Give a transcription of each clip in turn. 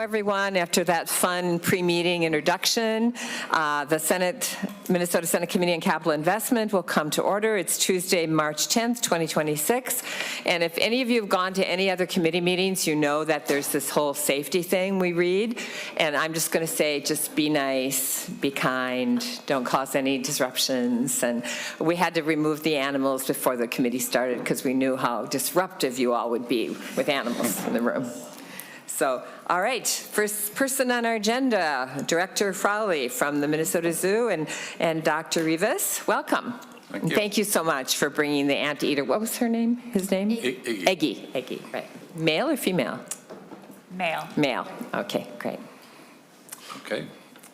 everyone. After that fun pre-meeting introduction, the Minnesota Senate Committee on Capital Investment will come to order. It's Tuesday, March 10th, 2026. And if any of you have gone to any other committee meetings, you know that there's this whole safety thing we read. And I'm just going to say, just be nice, be kind, don't cause any disruptions. And we had to remove the animals before the committee started because we knew how disruptive you all would be with animals in the room. So, all right, first person on our agenda, Director Frawley from the Minnesota Zoo and Dr. Rivas, welcome. Thank you. Thank you so much for bringing the anteater. What was her name? His name? Eggy. Eggy, right. Male or female? Male. Male. Okay, great. Okay.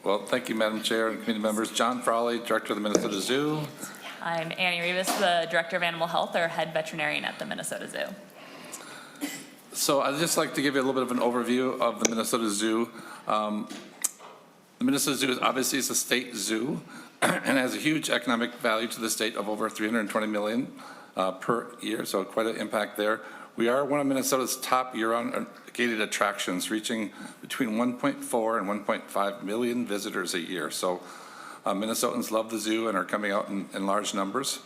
Well, thank you, Madam Chair and committee members. John Frawley, Director of the Minnesota Zoo. I'm Annie Rivas, the Director of Animal Health or Head Veterinarian at the Minnesota Zoo. So I'd just like to give you a little bit of an overview of the Minnesota Zoo. The Minnesota Zoo is obviously a state zoo and has a huge economic value to the state of over $320 million per year, so quite an impact there. We are one of Minnesota's top year-round gated attractions, reaching between 1.4 and 1.5 million visitors a year. So Minnesotans love the zoo and are coming out in large numbers.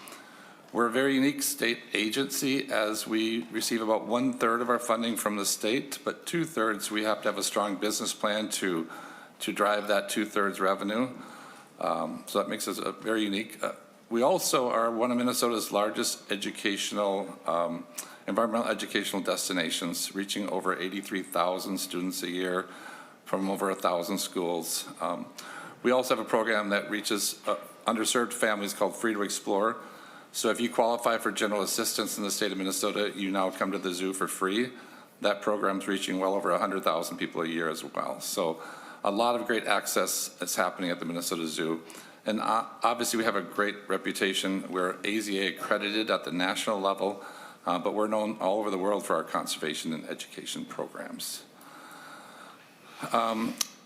We're a very unique state agency as we receive about 1/3 of our funding from the state, but 2/3 we have to have a strong business plan to drive that 2/3 revenue. So that makes us very unique. We also are one of Minnesota's largest environmental educational destinations, reaching over 83,000 students a year from over 1,000 schools. We also have a program that reaches underserved families called Free to Explore. So if you qualify for general assistance in the state of Minnesota, you now come to the zoo for free. That program's reaching well over 100,000 people a year as well. So a lot of great access that's happening at the Minnesota Zoo. And obviously we have a great reputation. We're AZA accredited at the national level, but we're known all over the world for our conservation and education programs.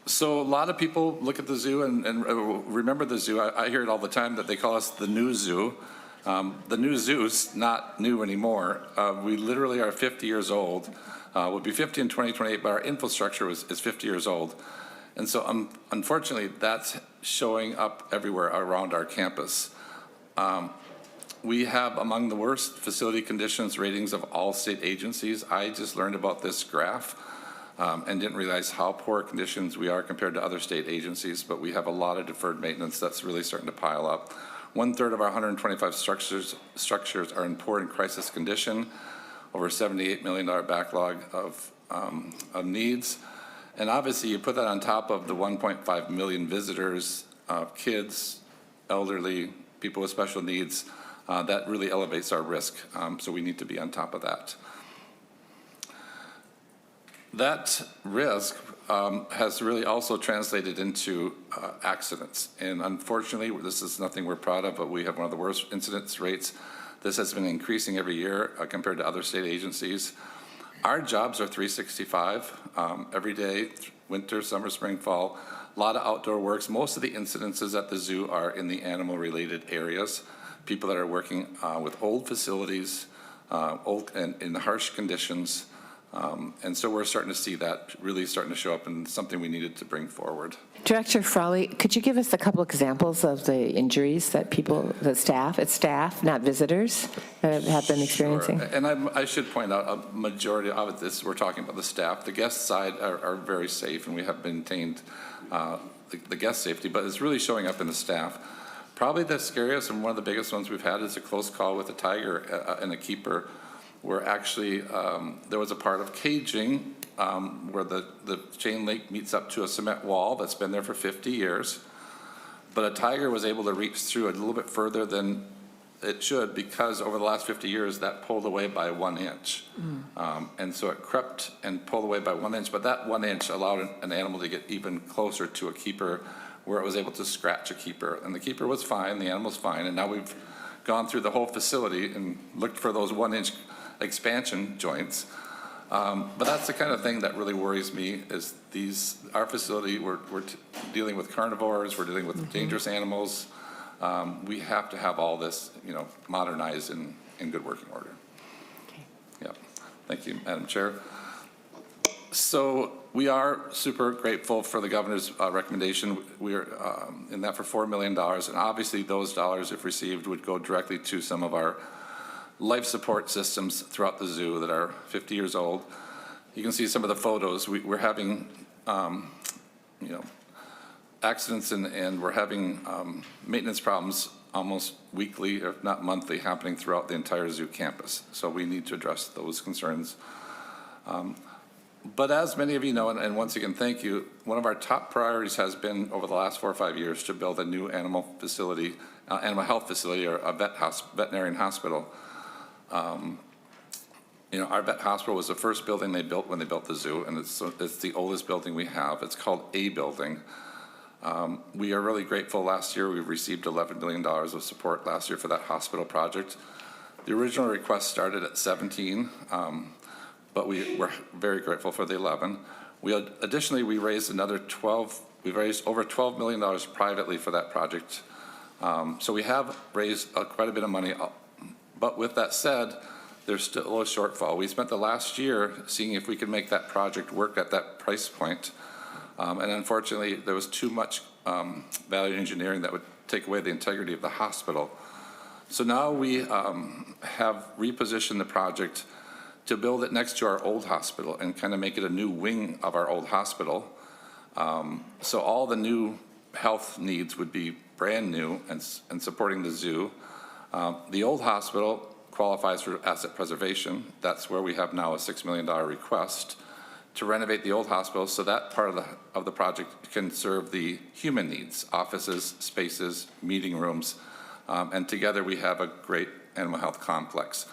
So a lot of people look at the zoo and remember the zoo. I hear it all the time that they call us the new zoo. The new zoo's not new anymore. We literally are 50 years old. We'll be 50 in 2028, but our infrastructure is 50 years old. And so unfortunately, that's showing up everywhere around our campus. We have among the worst facility conditions ratings of all state agencies. I just learned about this graph and didn't realize how poor conditions we are compared to other state agencies, but we have a lot of deferred maintenance that's really starting to pile up. 1/3 of our 125 structures are in poor and crisis condition, over $78 million backlog of needs. And obviously you put that on top of the 1.5 million visitors, kids, elderly, people with special needs, that really elevates our risk. So we need to be on top of that. That risk has really also translated into accidents. And unfortunately, this is nothing we're proud of, but we have one of the worst incidence rates. This has been increasing every year compared to other state agencies. Our jobs are 365 every day, winter, summer, spring, fall, a lot of outdoor works. Most of the incidences at the zoo are in the animal-related areas, people that are working with old facilities, old and in harsh conditions. And so we're starting to see that really starting to show up and something we needed to bring forward. Director Frawley, could you give us a couple examples of the injuries that it's staff, not visitors, have been experiencing? Sure. And I should point out a majority of this, we're talking about the staff. The guest side are very safe and we have maintained the guest safety, but it's really showing up in the staff. Probably the scariest and one of the biggest ones we've had is a close call with a tiger and a keeper, where actually there was a part of caging where the chain link meets up to a cement wall that's been there for 50 years. But a tiger was able to reach through it a little bit further than it should because over the last 50 years that pulled away by 1 inch. And so it crept and pulled away by 1 inch, but that 1 inch allowed an animal to get even closer to a keeper where it was able to scratch a keeper. And the keeper was fine, the animal's fine, and now we've gone through the whole facility and looked for those 1 inch expansion joints. But that's the kind of thing that really worries me is our facility, we're dealing with carnivores, we're dealing with dangerous animals. We have to have all this, modernized in good working order. Okay. Yeah. Thank you, Madam Chair. So we are super grateful for the governor's recommendation. We are in that for $4 million, and obviously those dollars, if received, would go directly to some of our life support systems throughout the zoo that are 50 years old. You can see some of the photos. We're having, accidents and we're having maintenance problems almost weekly, if not monthly, happening throughout the entire zoo campus. So we need to address those concerns. But as many of you know, and once again, thank you, one of our top priorities has been over the last 4 or 5 years to build a new animal health facility, or a veterinarian hospital. Our vet hospital was the first building they built when they built the zoo, and it's the oldest building we have. It's called A Building. We are really grateful. Last year, we received $11 million of support last year for that hospital project. The original request started at 17, but we were very grateful for the 11. Additionally, we raised another 12. We raised over $12 million privately for that project. So we have raised quite a bit of money. But with that said, there's still a shortfall. We spent the last year seeing if we could make that project work at that price point. And unfortunately, there was too much value engineering that would take away the integrity of the hospital. So now we have repositioned the project to build it next to our old hospital and kind of make it a new wing of our old hospital. So all the new health needs would be brand new and supporting the zoo. The old hospital qualifies for asset preservation. That's where we have now a $6 million request to renovate the old hospital, so that part of the project can serve the human needs, offices, spaces, meeting rooms, and together we have a great animal health complex.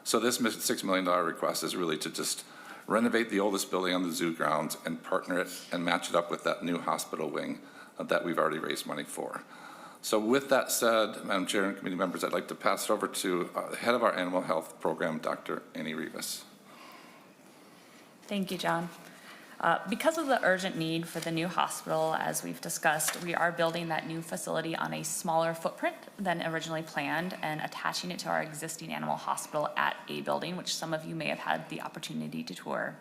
So this $6 million request is really to just renovate the oldest building on the zoo grounds and partner it and match it up with that new hospital wing that we've already raised money for. So with that said, Madam Chair and committee members, I'd like to pass it over to the head of our animal health program, Dr. Annie Rivas. Thank you, John. Because of the urgent need for the new hospital, as we've discussed, we are building that new facility on a smaller footprint than originally planned and attaching it to our existing animal hospital at A Building, which some of you may have had the opportunity to tour.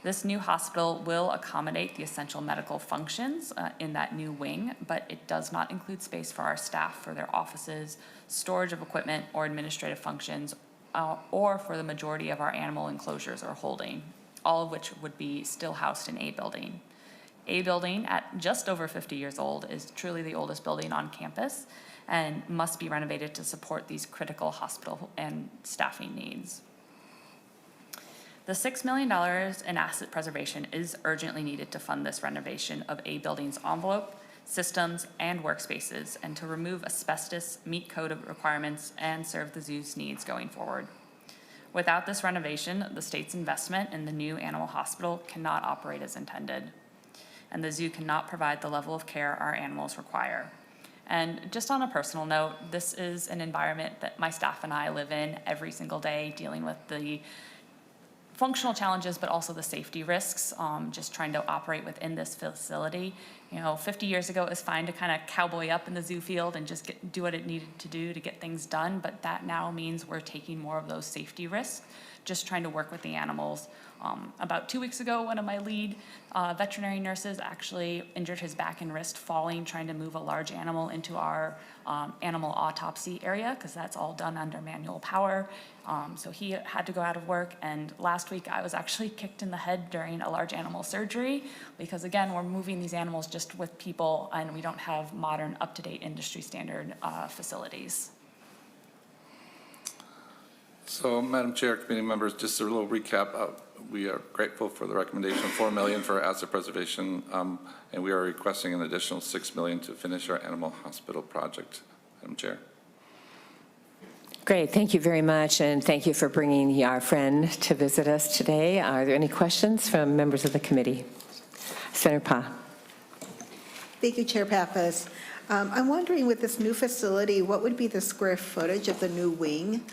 This new hospital will accommodate the essential medical functions in that new wing, but it does not include space for our staff for their offices, storage of equipment, or administrative functions, or for the majority of our animal enclosures or holding, all of which would be still housed in A Building. A Building, at just over 50 years old, is truly the oldest building on campus and must be renovated to support these critical hospital and staffing needs. The $6 million in asset preservation is urgently needed to fund this renovation of A Building's envelope, systems, and workspaces, and to remove asbestos, meet code requirements, and serve the zoo's needs going forward. Without this renovation, the state's investment in the new animal hospital cannot operate as intended, and the zoo cannot provide the level of care our animals require. And just on a personal note, this is an environment that my staff and I live in every single day, dealing with the functional challenges, but also the safety risks, just trying to operate within this facility. 50 years ago, it was fine to kind of cowboy up in the zoo field and just do what it needed to do to get things done, but that now means we're taking more of those safety risks, just trying to work with the animals. About 2 weeks ago, one of my lead veterinary nurses actually injured his back and wrist falling, trying to move a large animal into our animal autopsy area, because that's all done under manual power. So he had to go out of work, and last week I was actually kicked in the head during a large animal surgery, because again, we're moving these animals just with people, and we don't have modern, up-to-date industry standard facilities. So, Madam Chair, committee members, just a little recap. We are grateful for the recommendation of $4 million for asset preservation, and we are requesting an additional $6 million to finish our animal hospital project. Madam Chair. Great, thank you very much, and thank you for bringing our friend to visit us today. Are there any questions from members of the committee? Senator Pa. Thank you, Chair Pappas. I'm wondering, with this new facility, what would be the square footage of the new wing,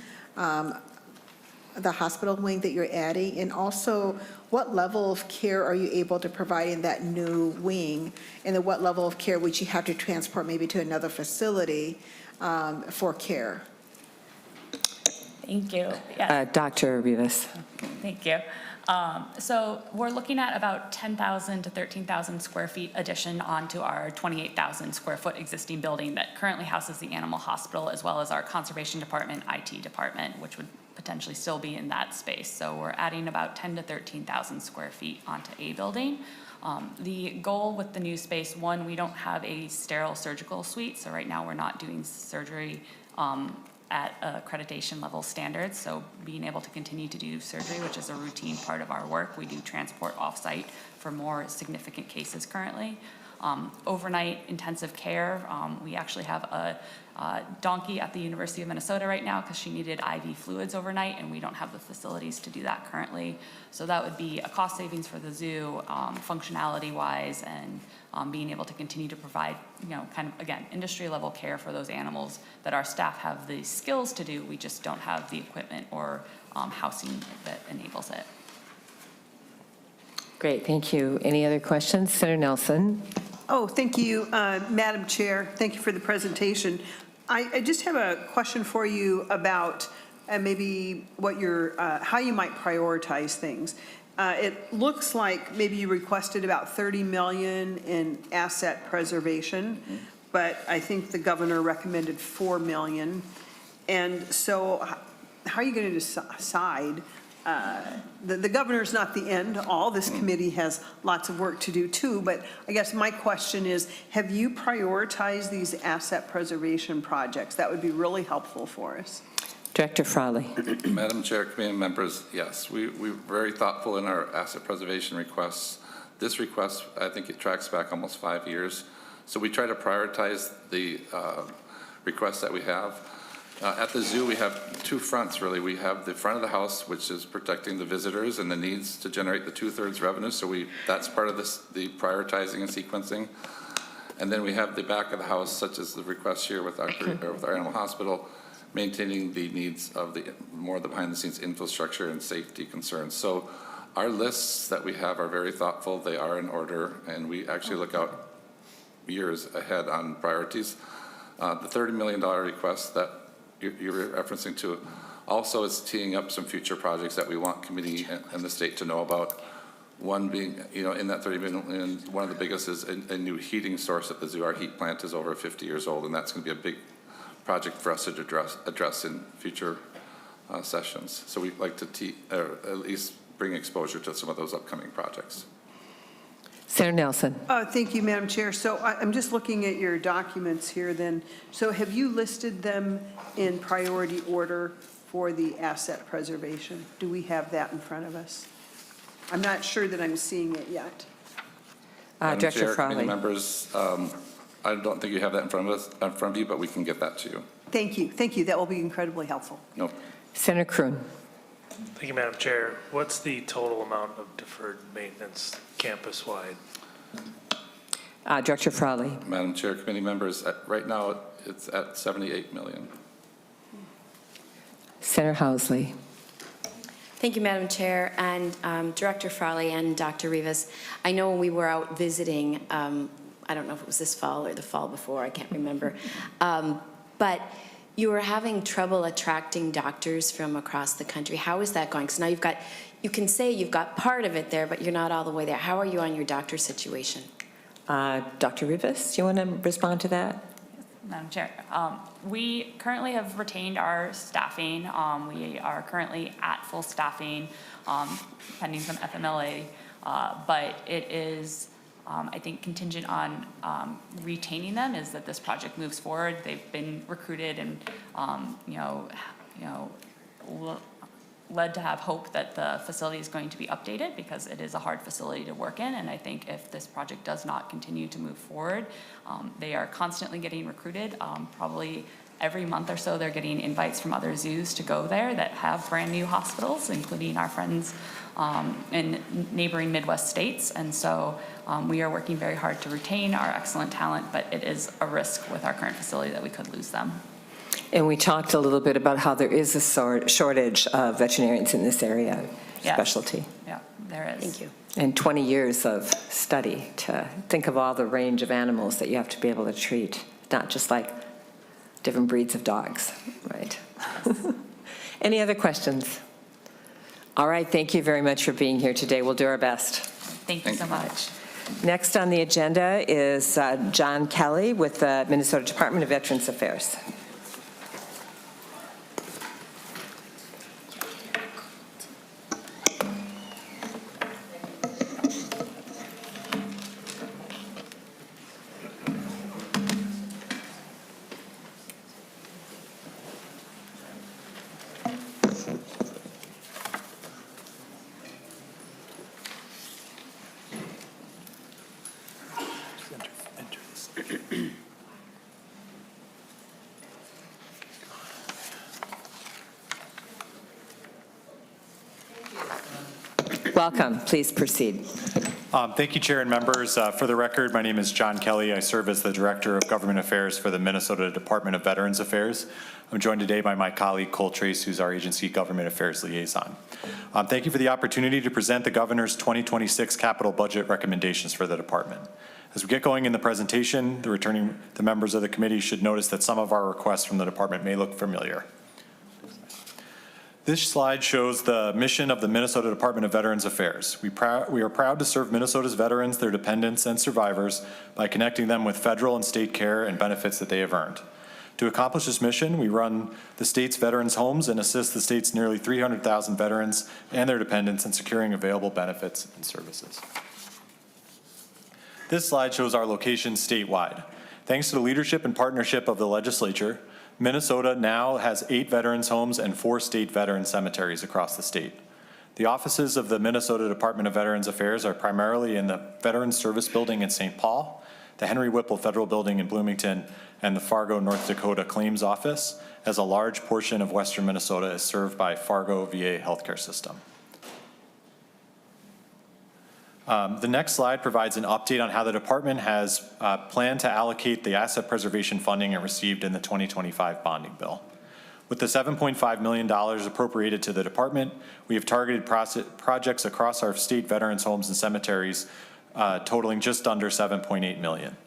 the hospital wing that you're adding? And also, what level of care are you able to provide in that new wing? And then what level of care would you have to transport maybe to another facility for care? Thank you. Yes. Dr. Rivas. Thank you. So we're looking at about 10,000 to 13,000 square feet addition onto our 28,000 square foot existing building that currently houses the animal hospital, as well as our conservation department, IT department, which would potentially still be in that space. So we're adding about 10 to 13,000 square feet onto a building. The goal with the new space, one, we don't have a sterile surgical suite, so right now we're not doing surgery at accreditation level standards, so being able to continue to do surgery, which is a routine part of our work. We do transport off-site for more significant cases currently. Overnight intensive care, we actually have a donkey at the University of Minnesota right now because she needed IV fluids overnight, and we don't have the facilities to do that currently. So that would be a cost savings for the zoo, functionality-wise, and being able to continue to provide, kind of, again, industry-level care for those animals that our staff have the skills to do. We just don't have the equipment or housing that enables it. Great, thank you. Any other questions? Senator Nelson? Oh, thank you, Madam Chair. Thank you for the presentation. I just have a question for you about maybe what how you might prioritize things. It looks like maybe you requested about 30 million in asset preservation, but I think the governor recommended 4 million. And so how are you going to decide? The governor's not the end all. This committee has lots of work to do too, but I guess my question is, have you prioritized these asset preservation projects? That would be really helpful for us. Director Frawley. Madam Chair, committee members, yes, we're very thoughtful in our asset preservation requests. This request, I think it tracks back almost 5 years. So we try to prioritize the requests that we have. At the zoo, we have two fronts, really. We have the front of the house, which is protecting the visitors and the needs to generate the 2/3 revenue. So that's part of the prioritizing and sequencing. And then we have the back of the house, such as the request here with our animal hospital, maintaining the needs of the behind-the-scenes infrastructure and safety concerns. So our lists that we have are very thoughtful. They are in order, and we actually look out years ahead on priorities. The $30 million request that you're referencing to also is teeing up some future projects that we want committee and the state to know about. One being, in that 30 million, one of the biggest is a new heating source at the zoo. Our heat plant is over 50 years old, and that's going to be a big project for us to address in future sessions. So we'd like to at least bring exposure to some of those upcoming projects. Senator Nelson. Thank you, Madam Chair. So I'm just looking at your documents here then. So have you listed them in priority order for the asset preservation? Do we have that in front of us? I'm not sure that I'm seeing it yet. Director Chair, Frawley. committee members, I don't think you have that in front of you, but we can get that to you. Thank you. Thank you. That will be incredibly helpful. No. Senator Kroon. Thank you, Madam Chair. What's the total amount of deferred maintenance campus-wide? Director Frawley. Madam Chair, committee members, right now it's at 78 million. Senator Housley. Thank you, Madam Chair, and Director Frawley and Dr. Rivas. I know when we were out visiting, I don't know if it was this fall or the fall before, I can't remember, but you were having trouble attracting doctors from across the country. How is that going? Because now you can say you've got part of it there, but you're not all the way there. How are you on your doctor situation? Dr. Rivas, do you want to respond to that? Madam Chair, we currently have retained our staffing. We are currently at full staffing, pending some FMLA, but it is, I think, contingent on retaining them, is that this project moves forward. They've been recruited and, led to have hope that the facility is going to be updated, because it is a hard facility to work in. And I think if this project does not continue to move forward, they are constantly getting recruited. Probably every month or so, they're getting invites from other zoos to go there that have brand new hospitals, including our friends in neighboring Midwest states. And so we are working very hard to retain our excellent talent, but it is a risk with our current facility that we could lose them. And we talked a little bit about how there is a shortage of veterinarians in this area, Yes. specialty. Yeah, there is. Thank you. And 20 years of study to think of all the range of animals that you have to be able to treat, not just like different breeds of dogs, right? Any other questions? All right, thank you very much for being here today. We'll do our best. Thank you so much. Next on the agenda is John Kelly with the Minnesota Department of Veterans Affairs. Welcome. Please proceed. Thank you, Chair and members. For the record, my name is John Kelly. I serve as the Director of Government Affairs for the Minnesota Department of Veterans Affairs. I'm joined today by my colleague, Cole Trace, who's our agency government affairs liaison. Thank you for the opportunity to present the Governor's 2026 capital budget recommendations for the department. As we get going in the presentation, the members of the committee should notice that some of our requests from the department may look familiar. This slide shows the mission of the Minnesota Department of Veterans Affairs. We are proud to serve Minnesota's veterans, their dependents, and survivors by connecting them with federal and state care and benefits that they have earned. To accomplish this mission, we run the state's veterans' homes and assist the state's nearly 300,000 veterans and their dependents in securing available benefits and services. This slide shows our locations statewide. Thanks to the leadership and partnership of the legislature, Minnesota now has 8 veterans' homes and 4 state veteran cemeteries across the state. The offices of the Minnesota Department of Veterans Affairs are primarily in the Veterans Service Building in St. Paul, the Henry Whipple Federal Building in Bloomington, and the Fargo, North Dakota Claims Office, as a large portion of western Minnesota is served by Fargo VA healthcare system. The next slide provides an update on how the department has planned to allocate the asset preservation funding it received in the 2025 bonding bill. With the $7.5 million appropriated to the department, we have targeted projects across our state veterans' homes and cemeteries totaling just under $7.8 million.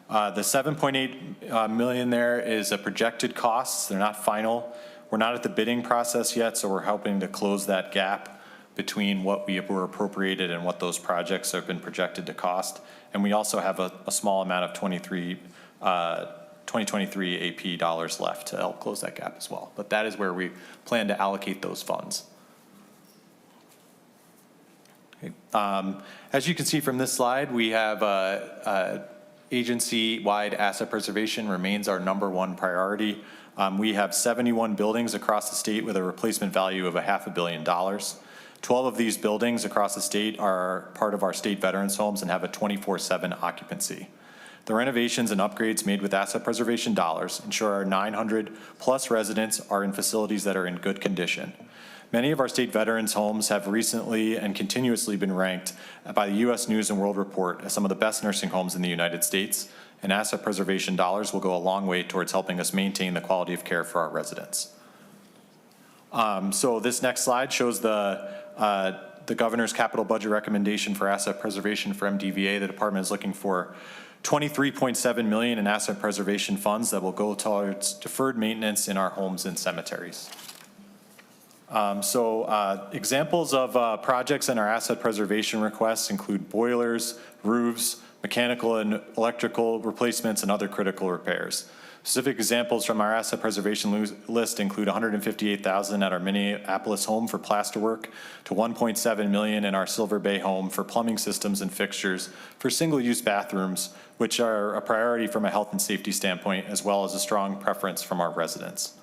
The $7.8 million there is a projected cost. They're not final. We're not at the bidding process yet, so we're helping to close that gap between what we were appropriated and what those projects have been projected to cost. And we also have a small amount of 2023 AP dollars left to help close that gap as well. But that is where we plan to allocate those funds. Okay. As you can see from this slide, we have agency-wide asset preservation remains our #1 priority. We have 71 buildings across the state with a replacement value of $500 million. 12 of these buildings across the state are part of our state veterans homes and have a 24/7 occupancy. The renovations and upgrades made with asset preservation dollars ensure our 900 plus residents are in facilities that are in good condition. Many of our state veterans homes have recently and continuously been ranked by the U.S. News and World Report as some of the best nursing homes in the United States, and asset preservation dollars will go a long way towards helping us maintain the quality of care for our residents. So this next slide shows the governor's capital budget recommendation for asset preservation for MDVA. The department is looking for $23.7 million in asset preservation funds that will go towards deferred maintenance in our homes and cemeteries. Examples of projects in our asset preservation requests include boilers, roofs, mechanical and electrical replacements, and other critical repairs. Specific examples from our asset preservation list include $158,000 at our Minneapolis home for plasterwork, to $1.7 million in our Silver Bay home for plumbing systems and fixtures for single-use bathrooms, which are a priority from a health and safety standpoint, as well as a strong preference from our residents.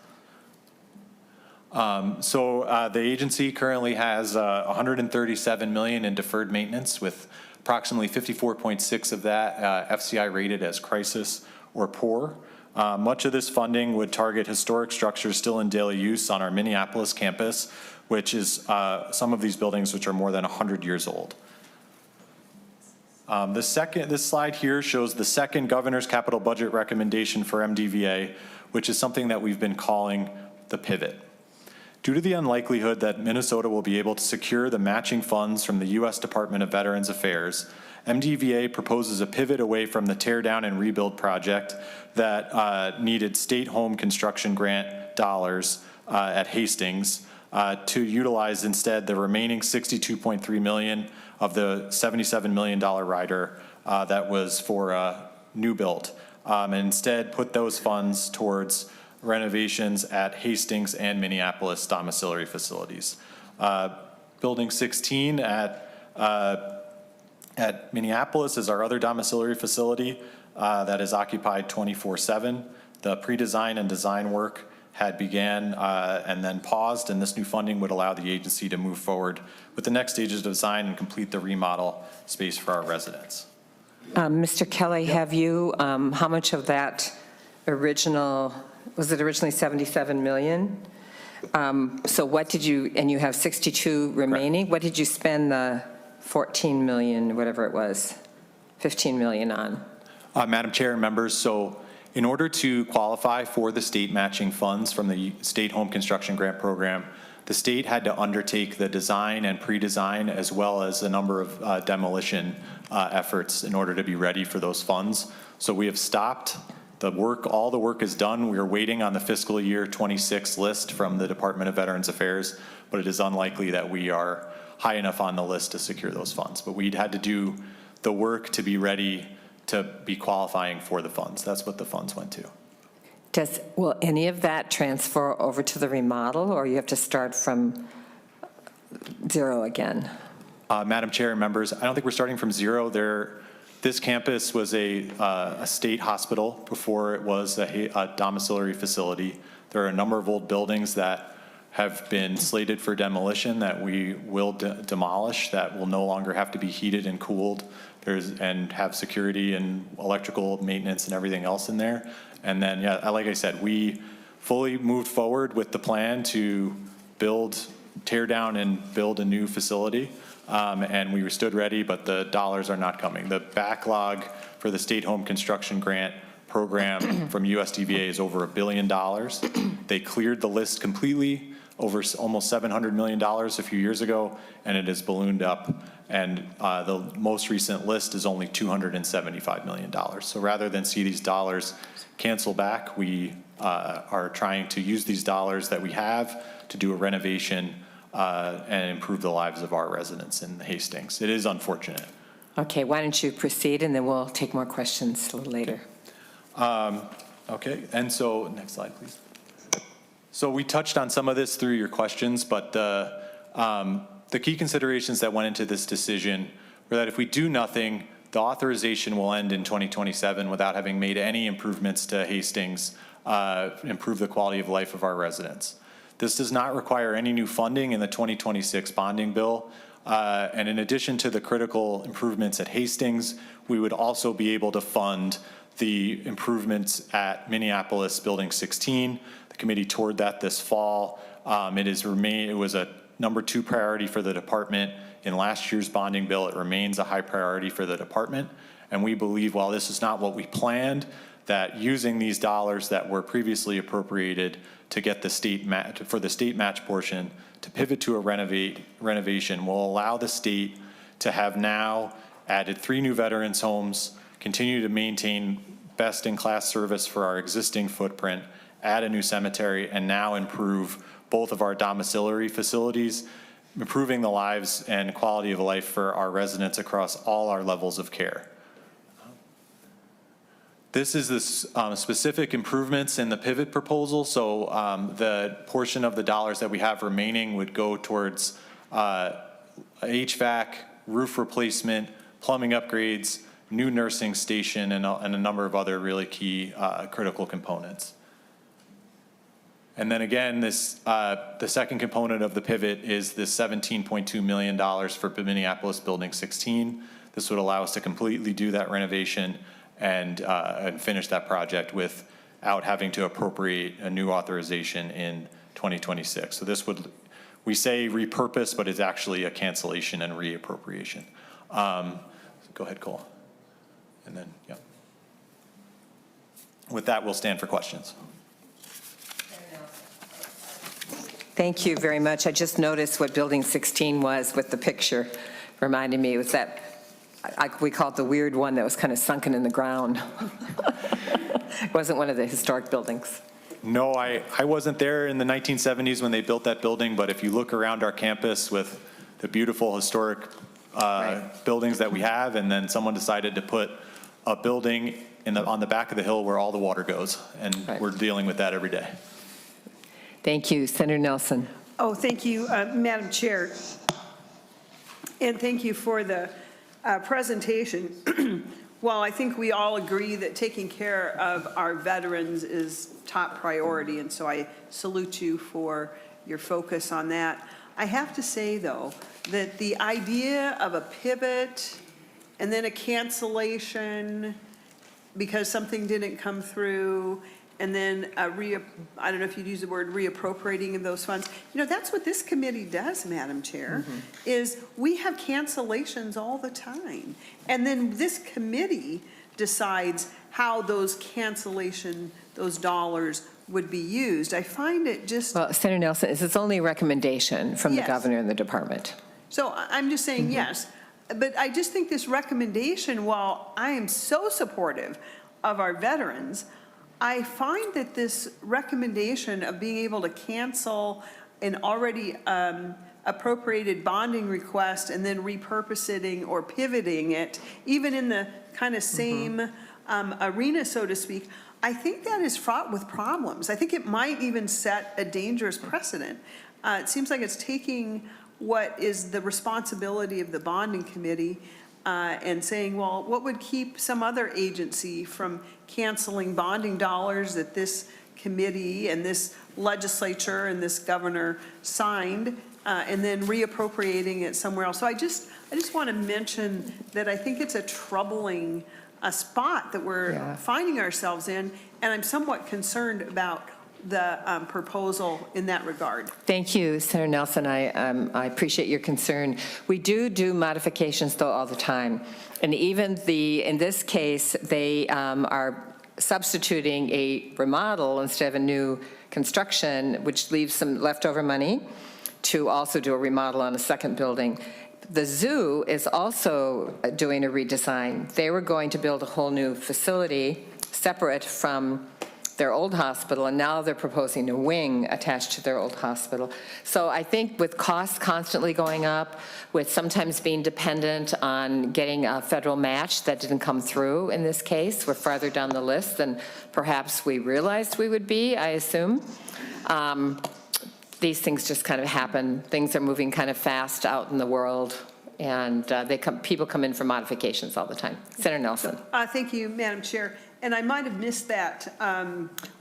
The agency currently has $137 million in deferred maintenance, with approximately 54.6 of that FCI rated as crisis or poor. Much of this funding would target historic structures still in daily use on our Minneapolis campus, which is some of these buildings which are more than 100 years old. This slide here shows the second governor's capital budget recommendation for MDVA, which is something that we've been calling the pivot. Due to the unlikelihood that Minnesota will be able to secure the matching funds from the U.S. Department of Veterans Affairs, MDVA proposes a pivot away from the tear down and rebuild project that needed state home construction grant dollars at Hastings to utilize instead the remaining $62.3 million of the $77 million rider that was for a new build, and instead put those funds towards renovations at Hastings and Minneapolis domiciliary facilities. Building 16 at Minneapolis is our other domiciliary facility that is occupied 24/7. The pre-design and design work had began and then paused, and this new funding would allow the agency to move forward with the next stages of design and complete the remodel space for our residents. Mr. Kelly, have you, how much of that original, was it originally 77 million? So what did you, and you have 62 remaining, What did you spend the 14 million, whatever it was, 15 million on? Madam Chair and members, so in order to qualify for the state matching funds from the State Home Construction Grant Program, the state had to undertake the design and pre-design as well as a number of demolition efforts in order to be ready for those funds. So we have stopped the work, all the work is done. We are waiting on the fiscal year 26 list from the Department of Veterans Affairs, but it is unlikely that we are high enough on the list to secure those funds. But we'd had to do the work to be ready to be qualifying for the funds. That's what the funds went to. Will any of that transfer over to the remodel, or you have to start from zero again? Madam Chair and members, I don't think we're starting from zero. This campus was a state hospital before it was a domiciliary facility. There are a number of old buildings that have been slated for demolition that we will demolish, that will no longer have to be heated and cooled and have security and electrical maintenance and everything else in there. And then, yeah, like I said, we fully moved forward with the plan to tear down and build a new facility. And we stood ready, but the dollars are not coming. The backlog for the State Home Construction Grant Program from USDVA is over $1 billion. They cleared the list completely over almost $700 million a few years ago, and it has ballooned up. And the most recent list is only $275 million. So rather than see these dollars cancel back, we are trying to use these dollars that we have to do a renovation and improve the lives of our residents in Hastings. It is unfortunate. Okay, why don't you proceed, and then we'll take more questions a little later. Okay, and so next slide, please. So we touched on some of this through your questions, but the key considerations that went into this decision were that if we do nothing, the authorization will end in 2027 without having made any improvements to Hastings, improve the quality of life of our residents. This does not require any new funding in the 2026 bonding bill. And in addition to the critical improvements at Hastings, we would also be able to fund the improvements at Minneapolis Building 16. The committee toured that this fall. It was a number 2 priority for the department in last year's bonding bill. It remains a high priority for the department. And we believe, while this is not what we planned, that using these dollars that were previously appropriated to get the state match portion to pivot to a renovation will allow the state to have now added 3 new veterans homes, continue to maintain best-in-class service for our existing footprint, add a new cemetery, and now improve both of our domiciliary facilities, improving the lives and quality of life for our residents across all our levels of care. This is the specific improvements in the pivot proposal. So the portion of the dollars that we have remaining would go towards HVAC, roof replacement, plumbing upgrades, new nursing station, and a number of other really key critical components. And then again, the second component of the pivot is the $17.2 million for Minneapolis Building 16. This would allow us to completely do that renovation and finish that project without having to appropriate a new authorization in 2026. So this would, we say repurpose, but it's actually a cancellation and reappropriation. Go ahead, Cole. And then, yeah. With that, we'll stand for questions. Thank you very much. I just noticed what Building 16 was with the picture. Reminded me, it was that, we call it the weird one that was kind of sunken in the ground. It wasn't one of the historic buildings. No, I wasn't there in the 1970s when they built that building, but if you look around our campus with the beautiful historic buildings that we have, and then someone decided to put a building on the back of the hill where all the water goes, and we're dealing with that every day. Thank you. Senator Nelson. Oh, thank you, Madam Chair. And thank you for the presentation. While I think we all agree that taking care of our veterans is top priority, and so I salute you for your focus on that, I have to say, though, that the idea of a pivot and then a cancellation because something didn't come through, and then I don't know if you'd use the word reappropriating of those funds. You know, that's what this committee does, Madam Chair, is we have cancellations all the time. And then this committee decides how those those dollars would be used. I find it just. Well, Senator Nelson, it's only a recommendation from the Yes. governor and the department. So I'm just saying yes, but I just think this recommendation, while I am so supportive of our veterans, I find that this recommendation of being able to cancel an already appropriated bonding request and then repurposing or pivoting it, even in the kind of same arena, so to speak, I think that is fraught with problems. I think it might even set a dangerous precedent. It seems like it's taking what is the responsibility of the bonding committee and saying, well, what would keep some other agency from canceling bonding dollars that this committee and this legislature and this governor signed and then reappropriating it somewhere else. So I just want to mention that I think it's a troubling spot that we're finding ourselves in, and I'm somewhat concerned about the proposal in that regard. Thank you, Senator Nelson. I appreciate your concern. We do modifications, though, all the time. And even in this case, they are substituting a remodel instead of a new construction, which leaves some leftover money to also do a remodel on a second building. The zoo is also doing a redesign. They were going to build a whole new facility separate from their old hospital, and now they're proposing a wing attached to their old hospital. So I think with costs constantly going up, with sometimes being dependent on getting a federal match that didn't come through in this case, we're farther down the list than perhaps we realized we would be, I assume. These things just kind of happen. Things are moving kind of fast out in the world, and people come in for modifications all the time. Senator Nelson. Thank you, Madam Chair. And I might have missed that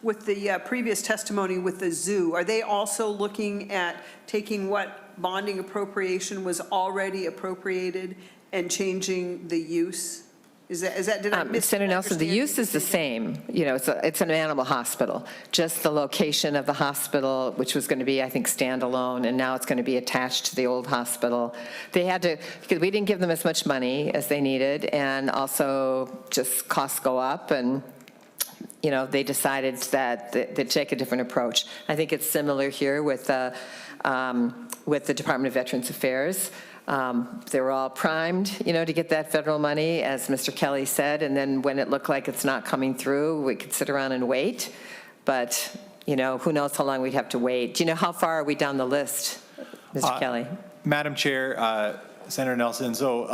with the previous testimony with the zoo. Are they also looking at taking what bonding appropriation was already appropriated and changing the use? Is that did I miss? Senator Nelson, the use is the same. You know, it's an animal hospital. Just the location of the hospital, which was going to be, I think, standalone, and now it's going to be attached to the old hospital. They had to, because we didn't give them as much money as they needed, and also just costs go up, and you know, they decided that they take a different approach. I think it's similar here with the Department of Veterans Affairs. They were all primed, you know, to get that federal money, as Mr. Kelly said, and then when it looked like it's not coming through, we could sit around and wait. But, you know, who knows how long we'd have to wait. Do you know how far are we down the list, Mr. Kelly? Madam Chair, Senator Nelson, so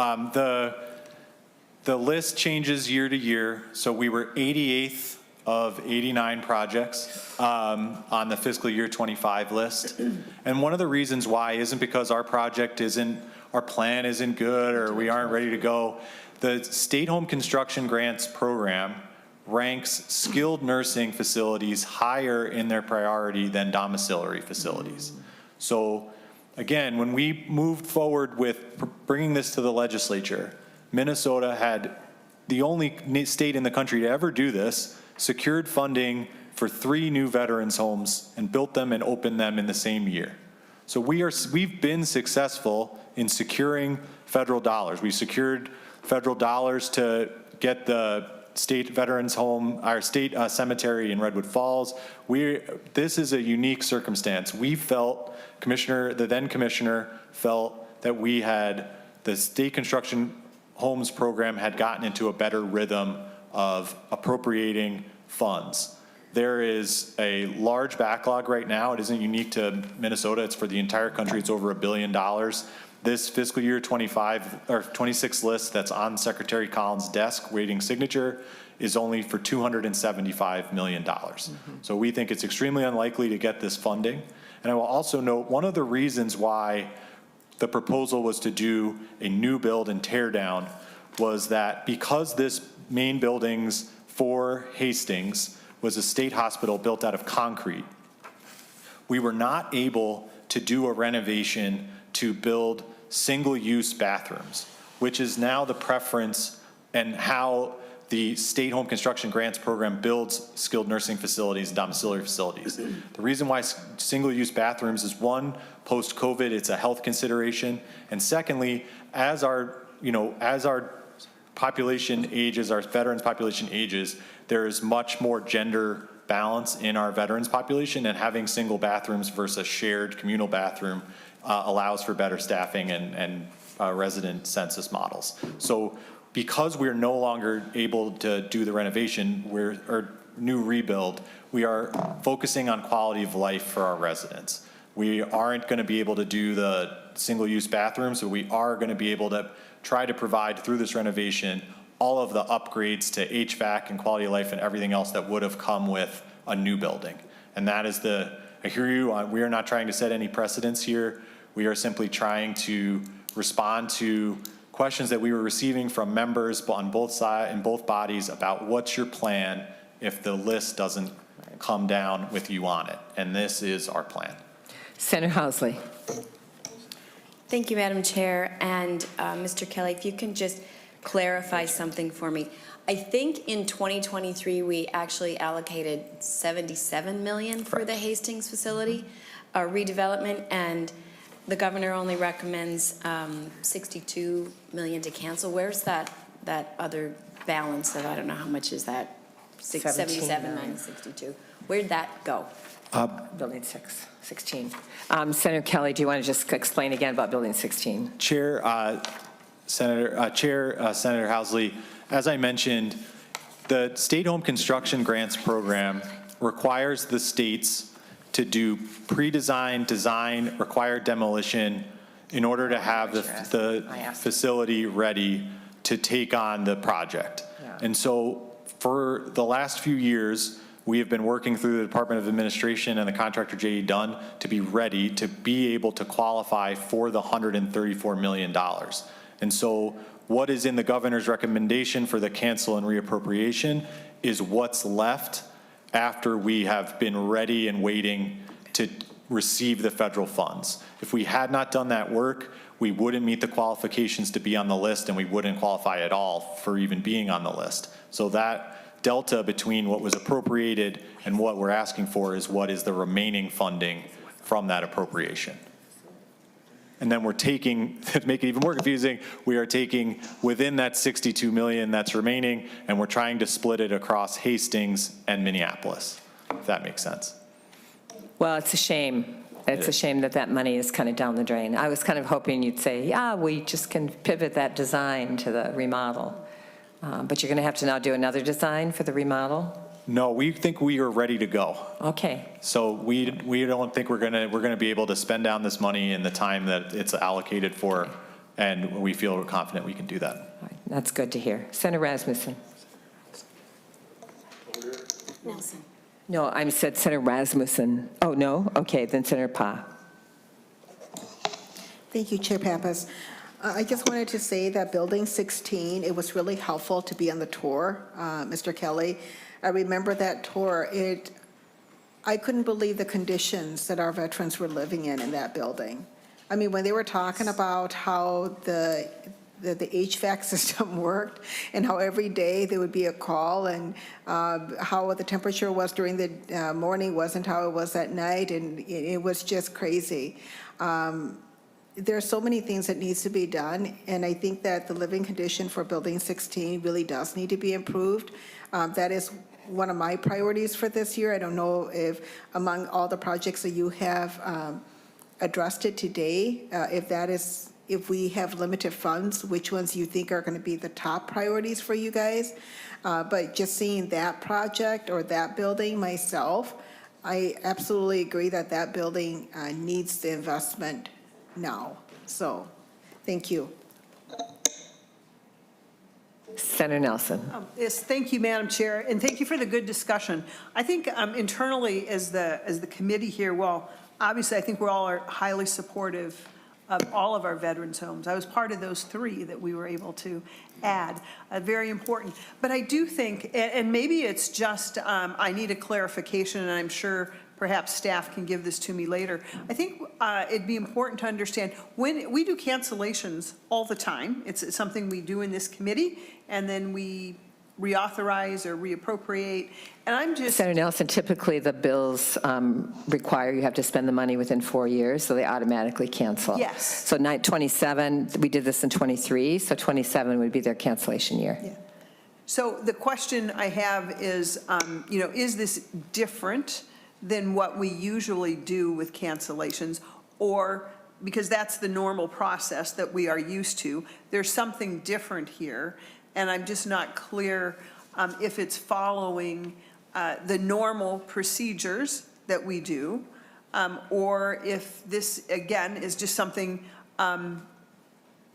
the list changes year to year. So we were 88th of 89 projects on the fiscal year 25 list. And one of the reasons why isn't because our plan isn't good or we aren't ready to go. The State Home Construction Grants Program ranks skilled nursing facilities higher in their priority than domiciliary facilities. So again, when we moved forward with bringing this to the legislature, Minnesota had the only state in the country to ever do this, secured funding for 3 new veterans homes and built them and opened them in the same year. So we've been successful in securing federal dollars. We secured federal dollars to get the state veterans home, our state cemetery in Redwood Falls. This is a unique circumstance. We felt, the then commissioner felt that the state construction homes program had gotten into a better rhythm of appropriating funds. There is a large backlog right now. It isn't unique to Minnesota. It's for the entire country. It's over $1 billion. This fiscal year 25 or 26 list that's on Secretary Collins' desk waiting signature is only for $275 million. So we think it's extremely unlikely to get this funding. And I will also note one of the reasons why the proposal was to do a new build and tear down was that because this main buildings for Hastings was a state hospital built out of concrete, we were not able to do a renovation to build single-use bathrooms, which is now the preference and how the State Home Construction Grants Program builds skilled nursing facilities and domiciliary facilities. The reason why single-use bathrooms is, one, post-COVID, it's a health consideration, and secondly, as our population ages, our veterans population ages, there is much more gender balance in our veterans population, and having single bathrooms versus a shared communal bathroom allows for better staffing and resident census models. So because we're no longer able to do the renovation, or new rebuild, we are focusing on quality of life for our residents. We aren't going to be able to do the single-use bathrooms, so we are going to be able to try to provide through this renovation all of the upgrades to HVAC and quality of life and everything else that would have come with a new building. And that is I hear you, we are not trying to set any precedents here. We are simply trying to respond to questions that we were receiving from members on both sides, in both bodies, about what's your plan if the list doesn't come down with you on it. And this is our plan. Senator Housley. Thank you, Madam Chair. And Mr. Kelly, if you can just clarify something for me. I think in 2023, we actually allocated $77 million for the Hastings facility redevelopment, and the governor only recommends $62 million to cancel. Where's that other balance of, I don't know, how much is that? 77 minus 62. Where'd that go? Building 16. Senator Kelly, do you want to just explain again about Building 16? Senator Housley, as I mentioned, the State Home Construction Grants Program requires the states to do pre-design, design, required demolition in order to have the facility ready to take on the project. Yeah. And so for the last few years, we have been working through the Department of Administration and the contractor J.E. Dunn to be ready to be able to qualify for the $134 million. And so what is in the governor's recommendation for the cancel and reappropriation is what's left after we have been ready and waiting to receive the federal funds. If we had not done that work, we wouldn't meet the qualifications to be on the list, and we wouldn't qualify at all for even being on the list. So that delta between what was appropriated and what we're asking for is what is the remaining funding from that appropriation. And then we're taking, to make it even more confusing, we are taking within that $62 million that's remaining, and we're trying to split it across Hastings and Minneapolis, if that makes sense. Well, it's a shame. It's a shame that that money is kind of down the drain. I was kind of hoping you'd say, yeah, we just can pivot that design to the remodel. But you're going to have to now do another design for the remodel? No, we think we are ready to go. Okay. So we don't think we're gonna be able to spend down this money in the time that it's allocated for, and we feel confident we can do that. All right. That's good to hear. Senator Rasmussen. Nelson. No, I said Senator Rasmussen. Oh, no? Okay, then Senator Pa. Thank you, Chair Pappas. I just wanted to say that Building 16, it was really helpful to be on the tour, Mr. Kelly. I remember that tour. I couldn't believe the conditions that our veterans were living in that building. I mean, when they were talking about how the HVAC system worked and how every day there would be a call, and how the temperature was during the morning wasn't how it was at night, and it was just crazy. There are so many things that needs to be done, and I think that the living condition for Building 16 really does need to be improved. That is one of my priorities for this year. I don't know if among all the projects that you have addressed it today, if that is if we have limited funds, which ones you think are going to be the top priorities for you guys. But just seeing that project or that building myself, I absolutely agree that that building needs the investment now. So, thank you. Senator Nelson. Yes, thank you, Madam Chair, and thank you for the good discussion. I think internally, as the committee here, well, obviously, I think we're all are highly supportive of all of our veterans' homes. I was part of those 3 that we were able to add, very important. But I do think, and maybe it's just, I need a clarification, and I'm sure perhaps staff can give this to me later. I think it'd be important to understand, when we do cancellations all the time, it's something we do in this committee, and then we reauthorize or reappropriate, and I'm just. Senator Nelson, typically the bills require you have to spend the money within 4 years, so they automatically cancel. Yes. So 27, we did this in 23, so 27 would be their cancellation year. Yeah. So the question I have is, is this different than what we usually do with cancellations? Or, because that's the normal process that we are used to, there's something different here, and I'm just not clear if it's following the normal procedures that we do, or if this, again, is just something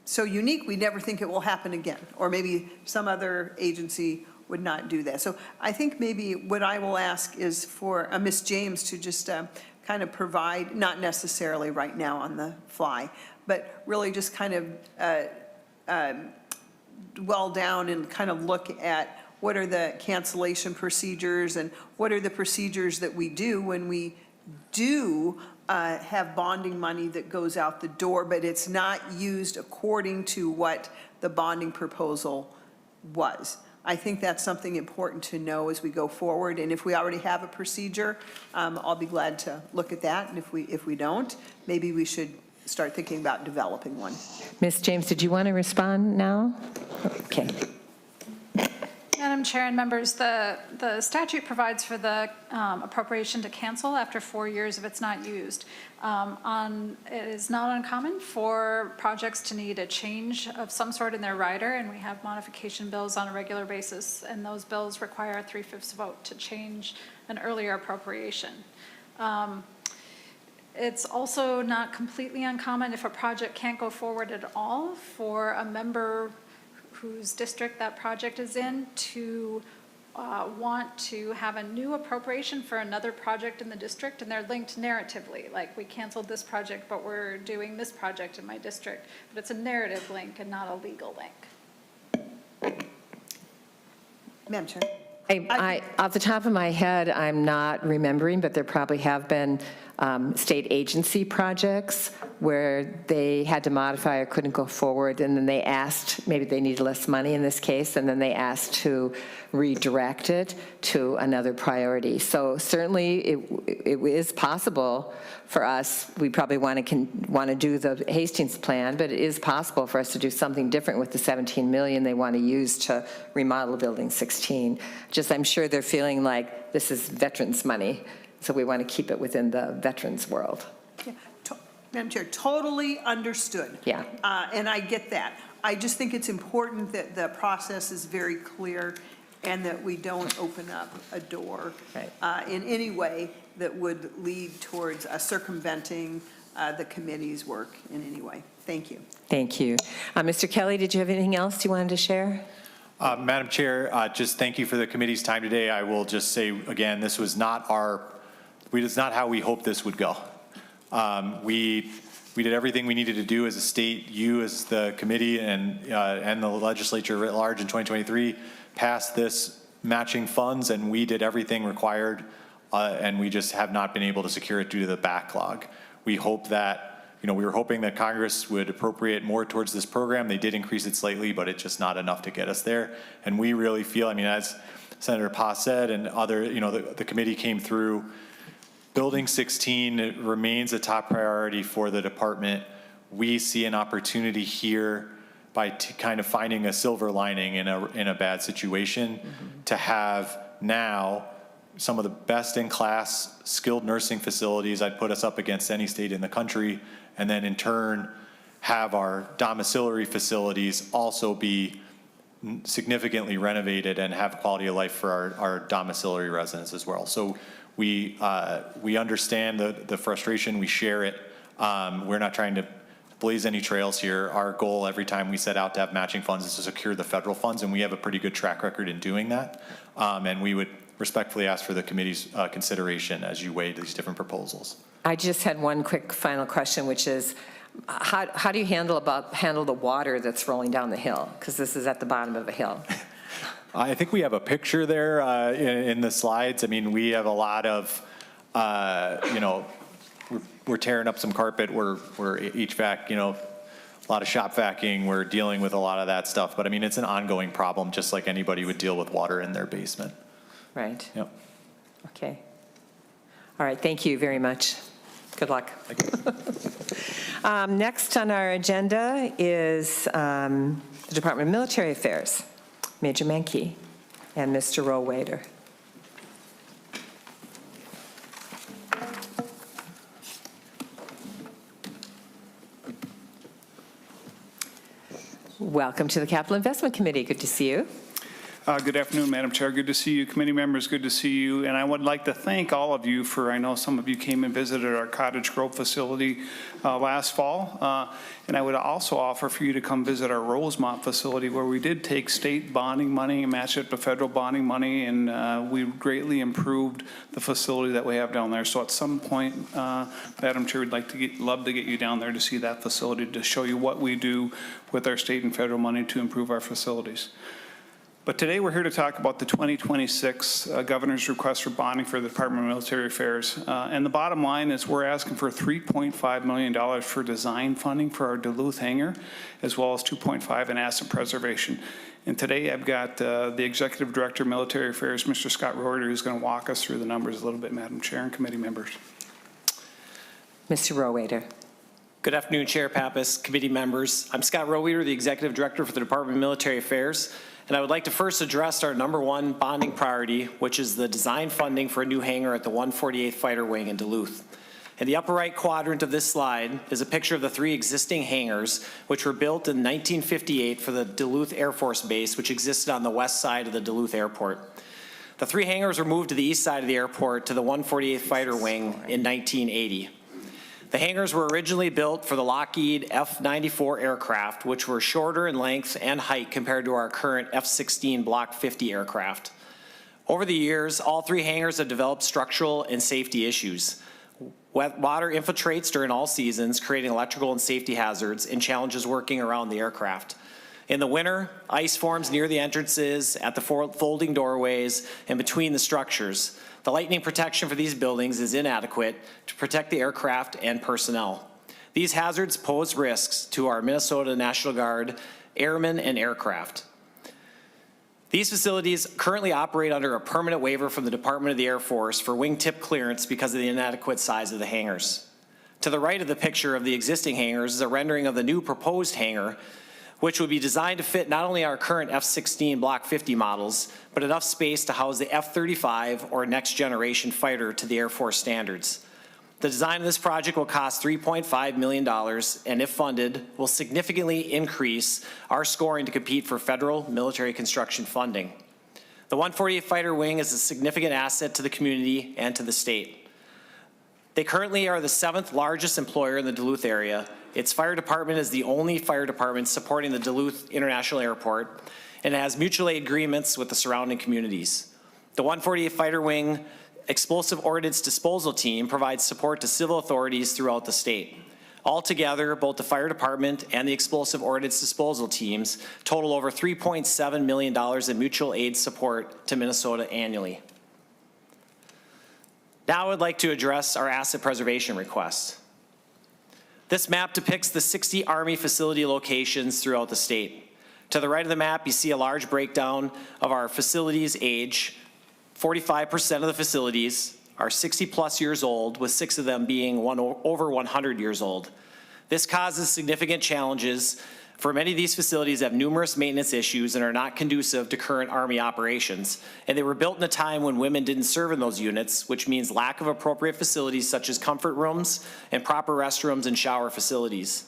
so unique we never think it will happen again, or maybe some other agency would not do that. So I think maybe what I will ask is for Ms. James to just kind of provide, not necessarily right now on the fly, but really just kind of dwell down and kind of look at what are the cancellation procedures and what are the procedures that we do when we do have bonding money that goes out the door, but it's not used according to what the bonding proposal was. I think that's something important to know as we go forward, and if we already have a procedure, I'll be glad to look at that, and if we don't, maybe we should start thinking about developing one. Ms. James, did you want to respond now? Okay. Madam Chair and members, the statute provides for the appropriation to cancel after 4 years if it's not used. It is not uncommon for projects to need a change of some sort in their rider, and we have modification bills on a regular basis, and those bills require a 3/5 vote to change an earlier appropriation. It's also not completely uncommon if a project can't go forward at all for a member whose district that project is in to want to have a new appropriation for another project in the district, and they're linked narratively, like we canceled this project, but we're doing this project in my district. But it's a narrative link and not a legal link. Madam Chair. Off the top of my head, I'm not remembering, but there probably have been state agency projects where they had to modify or couldn't go forward, and then they asked, maybe they needed less money in this case, and then they asked to redirect it to another priority. So certainly it is possible for us, we probably want to do the Hastings plan, but it is possible for us to do something different with the 17 million they want to use to remodel Building 16. Just I'm sure they're feeling like this is veterans' money, so we want to keep it within the veterans world. Yeah, Madam Chair, totally understood. Yeah. And I get that. I just think it's important that the process is very clear and that we don't open up a door in any way that would lead towards circumventing the committee's work in any way. Thank you. Thank you. Mr. Kelly, did you have anything else you wanted to share? Madam Chair, just thank you for the committee's time today. I will just say again, this was not how we hoped this would go. We did everything we needed to do as a state. You as the committee and the legislature writ large in 2023 passed this matching funds, and we did everything required, and we just have not been able to secure it due to the backlog. We hope that, we were hoping that Congress would appropriate more towards this program. They did increase it slightly, but it's just not enough to get us there. And we really feel, as Senator Paz said and other, the committee came through, Building 16 remains a top priority for the department. We see an opportunity here by kind of finding a silver lining in a bad situation to have now some of the best in class skilled nursing facilities. I'd put us up against any state in the country, and then in turn have our domiciliary facilities also be significantly renovated and have quality of life for our domiciliary residents as well. So we understand the frustration, we share it. We're not trying to blaze any trails here. Our goal every time we set out to have matching funds is to secure the federal funds, and we have a pretty good track record in doing that. And we would respectfully ask for the committee's consideration as you weigh these different proposals. I just had one quick final question, which is, how do you handle the water that's rolling down the hill? Because this is at the bottom of a hill. I think we have a picture there in the slides. I mean, we have a lot of, we're tearing up some carpet, we're HVAC, a lot of shop vacuuming, we're dealing with a lot of that stuff. But I mean, it's an ongoing problem, just like anybody would deal with water in their basement. Right. Yep. Okay. All right, thank you very much. Good luck. Next on our agenda is the Department of Military Affairs, Major Menke and Mr. Rowader. Welcome to the Capital Investment Committee. Good to see you. Good afternoon, Madam Chair. Good to see you. Committee members, good to see you. And I would like to thank all of you for, I know some of you came and visited our Cottage Grove facility last fall. And I would also offer for you to come visit our Rosemont facility, where we did take state bonding money and match it to federal bonding money. And we greatly improved the facility that we have down there. So at some point, Madam Chair, we'd love to get you down there to see that facility, to show you what we do with our state and federal money to improve our facilities. But today we're here to talk about the 2026 governor's request for bonding for the Department of Military Affairs. And the bottom line is we're asking for $3.5 million for design funding for our Duluth hangar, as well as $2.5 million in asset preservation. And today I've got the Executive Director of Military Affairs, Mr. Scott Roeder, who's going to walk us through the numbers a little bit, Madam Chair and committee members. Mr. Rowader. Good afternoon, Chair Pappas, committee members. I'm Scott Roeder, the Executive Director for the Department of Military Affairs. And I would like to first address our #1 bonding priority, which is the design funding for a new hangar at the 148th Fighter Wing in Duluth. In the upper right quadrant of this slide is a picture of the 3 existing hangars, which were built in 1958 for the Duluth Air Force Base, which existed on the west side of the Duluth Airport. The 3 hangars were moved to the east side of the airport to the 148th Fighter Wing in 1980. The hangars were originally built for the Lockheed F-94 aircraft, which were shorter in length and height compared to our current F-16 Block 50 aircraft. Over the years, all 3 hangars have developed structural and safety issues. Water infiltrates during all seasons, creating electrical and safety hazards and challenges working around the aircraft. In the winter, ice forms near the entrances, at the folding doorways, and between the structures. The lightning protection for these buildings is inadequate to protect the aircraft and personnel. These hazards pose risks to our Minnesota National Guard airmen and aircraft. These facilities currently operate under a permanent waiver from the Department of the Air Force for wingtip clearance because of the inadequate size of the hangars. To the right of the picture of the existing hangars is a rendering of the new proposed hangar, which would be designed to fit not only our current F-16 Block 50 models, but enough space to house the F-35 or next generation fighter to the Air Force standards. The design of this project will cost $3.5 million, and if funded, will significantly increase our scoring to compete for federal military construction funding. The 148th Fighter Wing is a significant asset to the community and to the state. They currently are the 7th largest employer in the Duluth area. Its fire department is the only fire department supporting the Duluth International Airport, and it has mutual aid agreements with the surrounding communities. The 148th Fighter Wing Explosive Ordnance Disposal Team provides support to civil authorities throughout the state. Altogether, both the fire department and the explosive ordnance disposal teams total over $3.7 million in mutual aid support to Minnesota annually. Now I would like to address our asset preservation request. This map depicts the 60 Army facility locations throughout the state. To the right of the map, you see a large breakdown of our facilities' age. 45% of the facilities are 60+ years old, with 6 of them being over 100 years old. This causes significant challenges, for many of these facilities have numerous maintenance issues and are not conducive to current Army operations. And they were built in a time when women didn't serve in those units, which means lack of appropriate facilities such as comfort rooms and proper restrooms and shower facilities.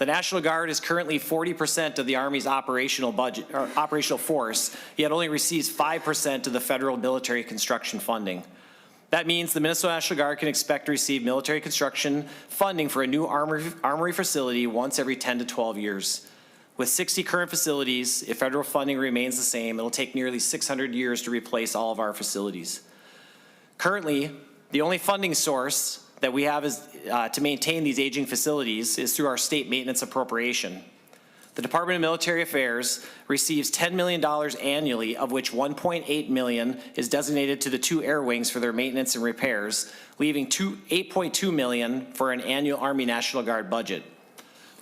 The National Guard is currently 40% of the Army's operational budget, or operational force, yet only receives 5% of the federal military construction funding. That means the Minnesota National Guard can expect to receive military construction funding for a new armory facility once every 10 to 12 years. With 60 current facilities, if federal funding remains the same, it'll take nearly 600 years to replace all of our facilities. Currently, the only funding source that we have is to maintain these aging facilities is through our state maintenance appropriation. The Department of Military Affairs receives $10 million annually, of which $1.8 million is designated to the 2 air wings for their maintenance and repairs, leaving $8.2 million for an annual Army National Guard budget.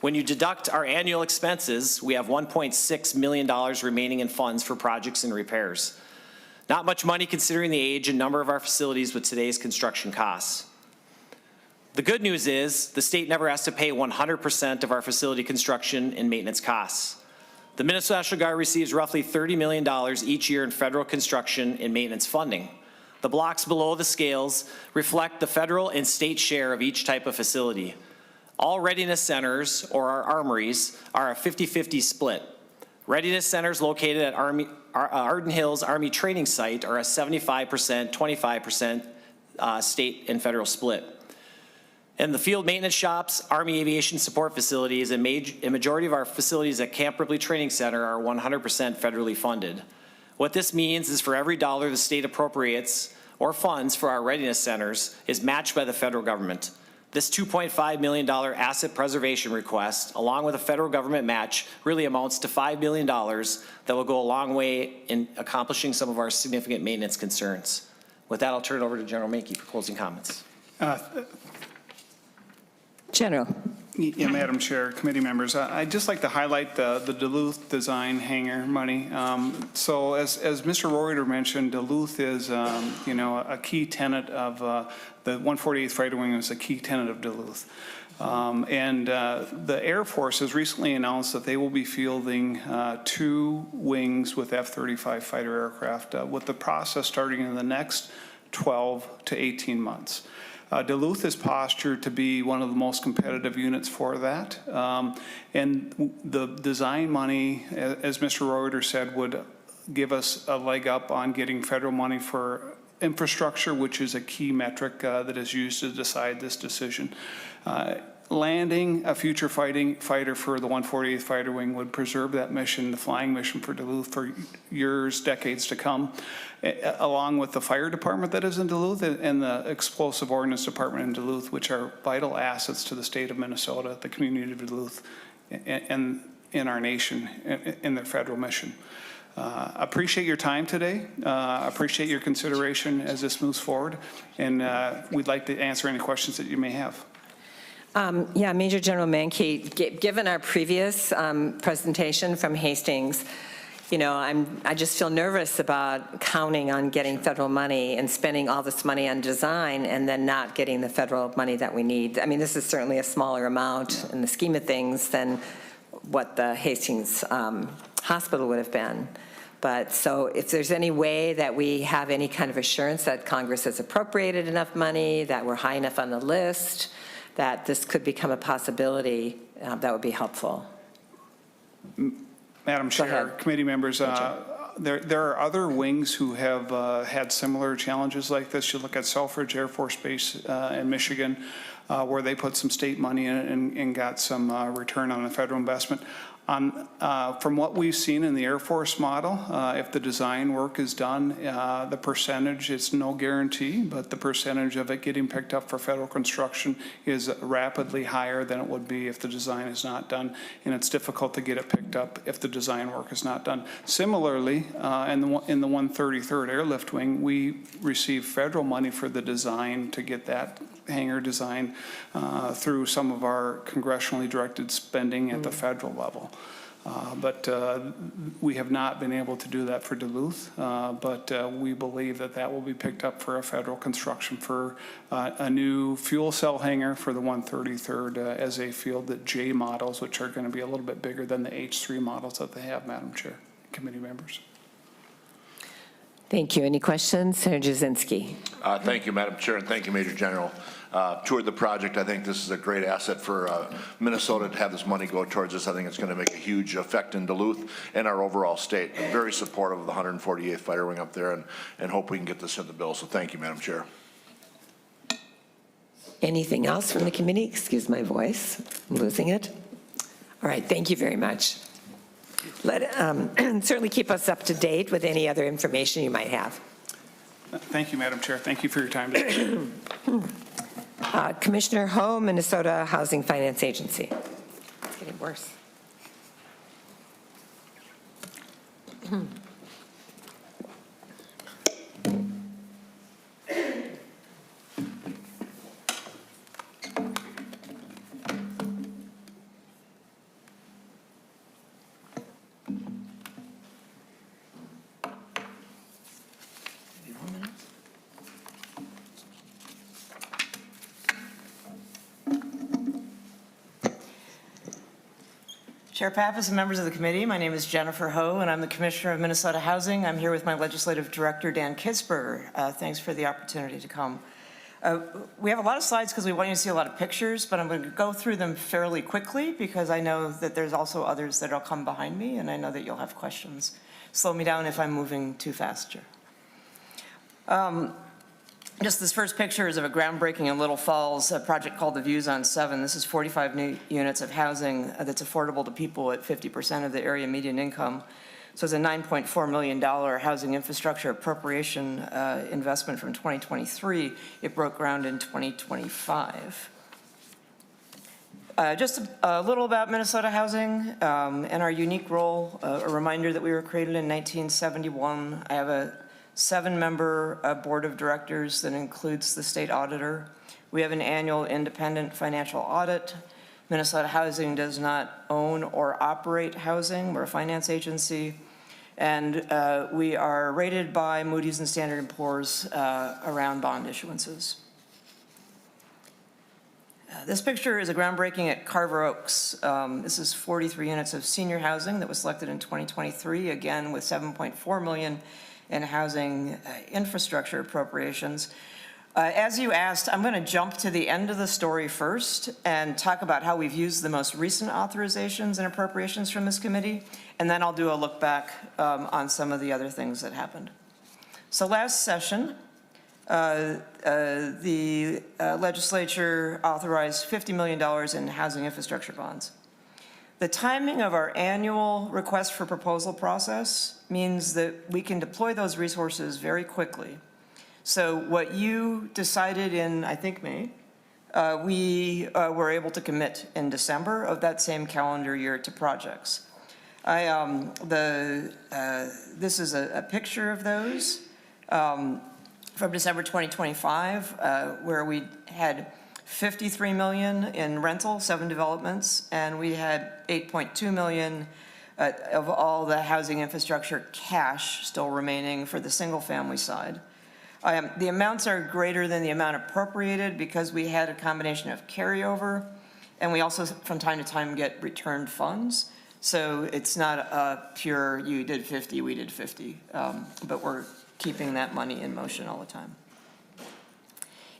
When you deduct our annual expenses, we have $1.6 million remaining in funds for projects and repairs. Not much money considering the age and number of our facilities with today's construction costs. The good news is the state never has to pay 100% of our facility construction and maintenance costs. The Minnesota National Guard receives roughly $30 million each year in federal construction and maintenance funding. The blocks below the scales reflect the federal and state share of each type of facility. All readiness centers, or our armories, are a 50-50 split. Readiness centers located at Arden Hills Army Training Site are a 75%, 25% state and federal split. And the field maintenance shops, Army Aviation Support Facilities, and a majority of our facilities at Camp Ripley Training Center are 100% federally funded. What this means is for every dollar the state appropriates or funds for our readiness centers is matched by the federal government. This $2.5 million asset preservation request, along with a federal government match, really amounts to $5 million that will go a long way in accomplishing some of our significant maintenance concerns. With that, I'll turn it over to General Menke for closing comments. General. Yeah, Madam Chair, committee members, I'd just like to highlight the Duluth design hangar money. So as Mr. Reuter mentioned, Duluth is, a key tenet of the 148th Fighter Wing is a key tenet of Duluth. The Air Force has recently announced that they will be fielding 2 wings with F-35 fighter aircraft, with the process starting in the next 12 to 18 months. Duluth is postured to be one of the most competitive units for that. And the design money, as Mr. Reuter said, would give us a leg up on getting federal money for infrastructure, which is a key metric that is used to decide this decision. Landing a future fighter for the 148th Fighter Wing would preserve that mission, the flying mission for Duluth for years, decades to come, along with the fire department that is in Duluth and the explosive ordnance department in Duluth, which are vital assets to the state of Minnesota, the community of Duluth, and in our nation, in their federal mission. Appreciate your time today. Appreciate your consideration as this moves forward, and we'd like to answer any questions that you may have. Yeah, Major General Menke, given our previous presentation from Hastings, I just feel nervous about counting on getting federal money and spending all this money on design and then not getting the federal money that we need. I mean, this is certainly a smaller amount in the scheme of things than what the Hastings hospital would have been. But so if there's any way that we have any kind of assurance that Congress has appropriated enough money, that we're high enough on the list, that this could become a possibility, that would be helpful. Madam Chair, committee members, there are other wings who have had similar challenges like this. You look at Selfridge Air Force Base in Michigan, where they put some state money in and got some return on the federal investment. From what we've seen in the Air Force model, if the design work is done, the percentage, it's no guarantee, but the percentage of it getting picked up for federal construction is rapidly higher than it would be if the design is not done, and it's difficult to get it picked up if the design work is not done. Similarly, in the 133rd Airlift Wing, we received federal money for the design to get that hangar design through some of our congressionally directed spending at the federal level. But we have not been able to do that for Duluth, but we believe that that will be picked up for a federal construction for a new fuel cell hangar for the 133rd as a field at J models, which are going to be a little bit bigger than the H3 models that they have, Madam Chair, committee members. Thank you. Any questions? Senator Jasinski. Thank you, Madam Chair, and thank you, Major General. Toward the project, I think this is a great asset for Minnesota to have this money go towards this. I think it's going to make a huge effect in Duluth and our overall state. I'm very supportive of the 148th Fighter Wing up there and hope we can get this in the bill. So thank you, Madam Chair. Anything else from the committee? Excuse my voice. I'm losing it. All right. Thank you very much. Certainly keep us up to date with any other information you might have. Thank you, Madam Chair. Thank you for your time today. Commissioner Ho, Minnesota Housing Finance Agency. It's getting worse. Chair Pappas and members of the committee, my name is Jennifer Ho, and I'm the Commissioner of Minnesota Housing. I'm here with my Legislative Director, Dan Kitzberger. Thanks for the opportunity to come. We have a lot of slides because we want you to see a lot of pictures, but I'm going to go through them fairly quickly because I know that there's also others that will come behind me, and I know that you'll have questions. Slow me down if I'm moving too fast, Chair. Just this first picture is of a groundbreaking in Little Falls, a project called the Views on 7. This is 45 new units of housing that's affordable to people at 50% of the area median income. So it's a $9.4 million housing infrastructure appropriation investment from 2023. It broke ground in 2025. Just a little about Minnesota Housing and our unique role. A reminder that we were created in 1971. I have a 7-member board of directors that includes the state auditor. We have an annual independent financial audit. Minnesota Housing does not own or operate housing. We're a finance agency. And we are rated by Moody's and Standard & Poor's around bond issuances. This picture is a groundbreaking at Carver Oaks. This is 43 units of senior housing that was selected in 2023, again with $7.4 million in housing infrastructure appropriations. As you asked, I'm going to jump to the end of the story first and talk about how we've used the most recent authorizations and appropriations from this committee, and then I'll do a look back on some of the other things that happened. So last session, the legislature authorized $50 million in housing infrastructure bonds. The timing of our annual request for proposal process means that we can deploy those resources very quickly. So what you decided in, I think, May, we were able to commit in December of that same calendar year to projects. This is a picture of those from December 2025, where we had $53 million in rental, 7 developments, and we had $8.2 million of all the housing infrastructure cash still remaining for the single family side. The amounts are greater than the amount appropriated because we had a combination of carryover, and we also from time to time get returned funds. So it's not a pure, you did 50, we did 50, but we're keeping that money in motion all the time.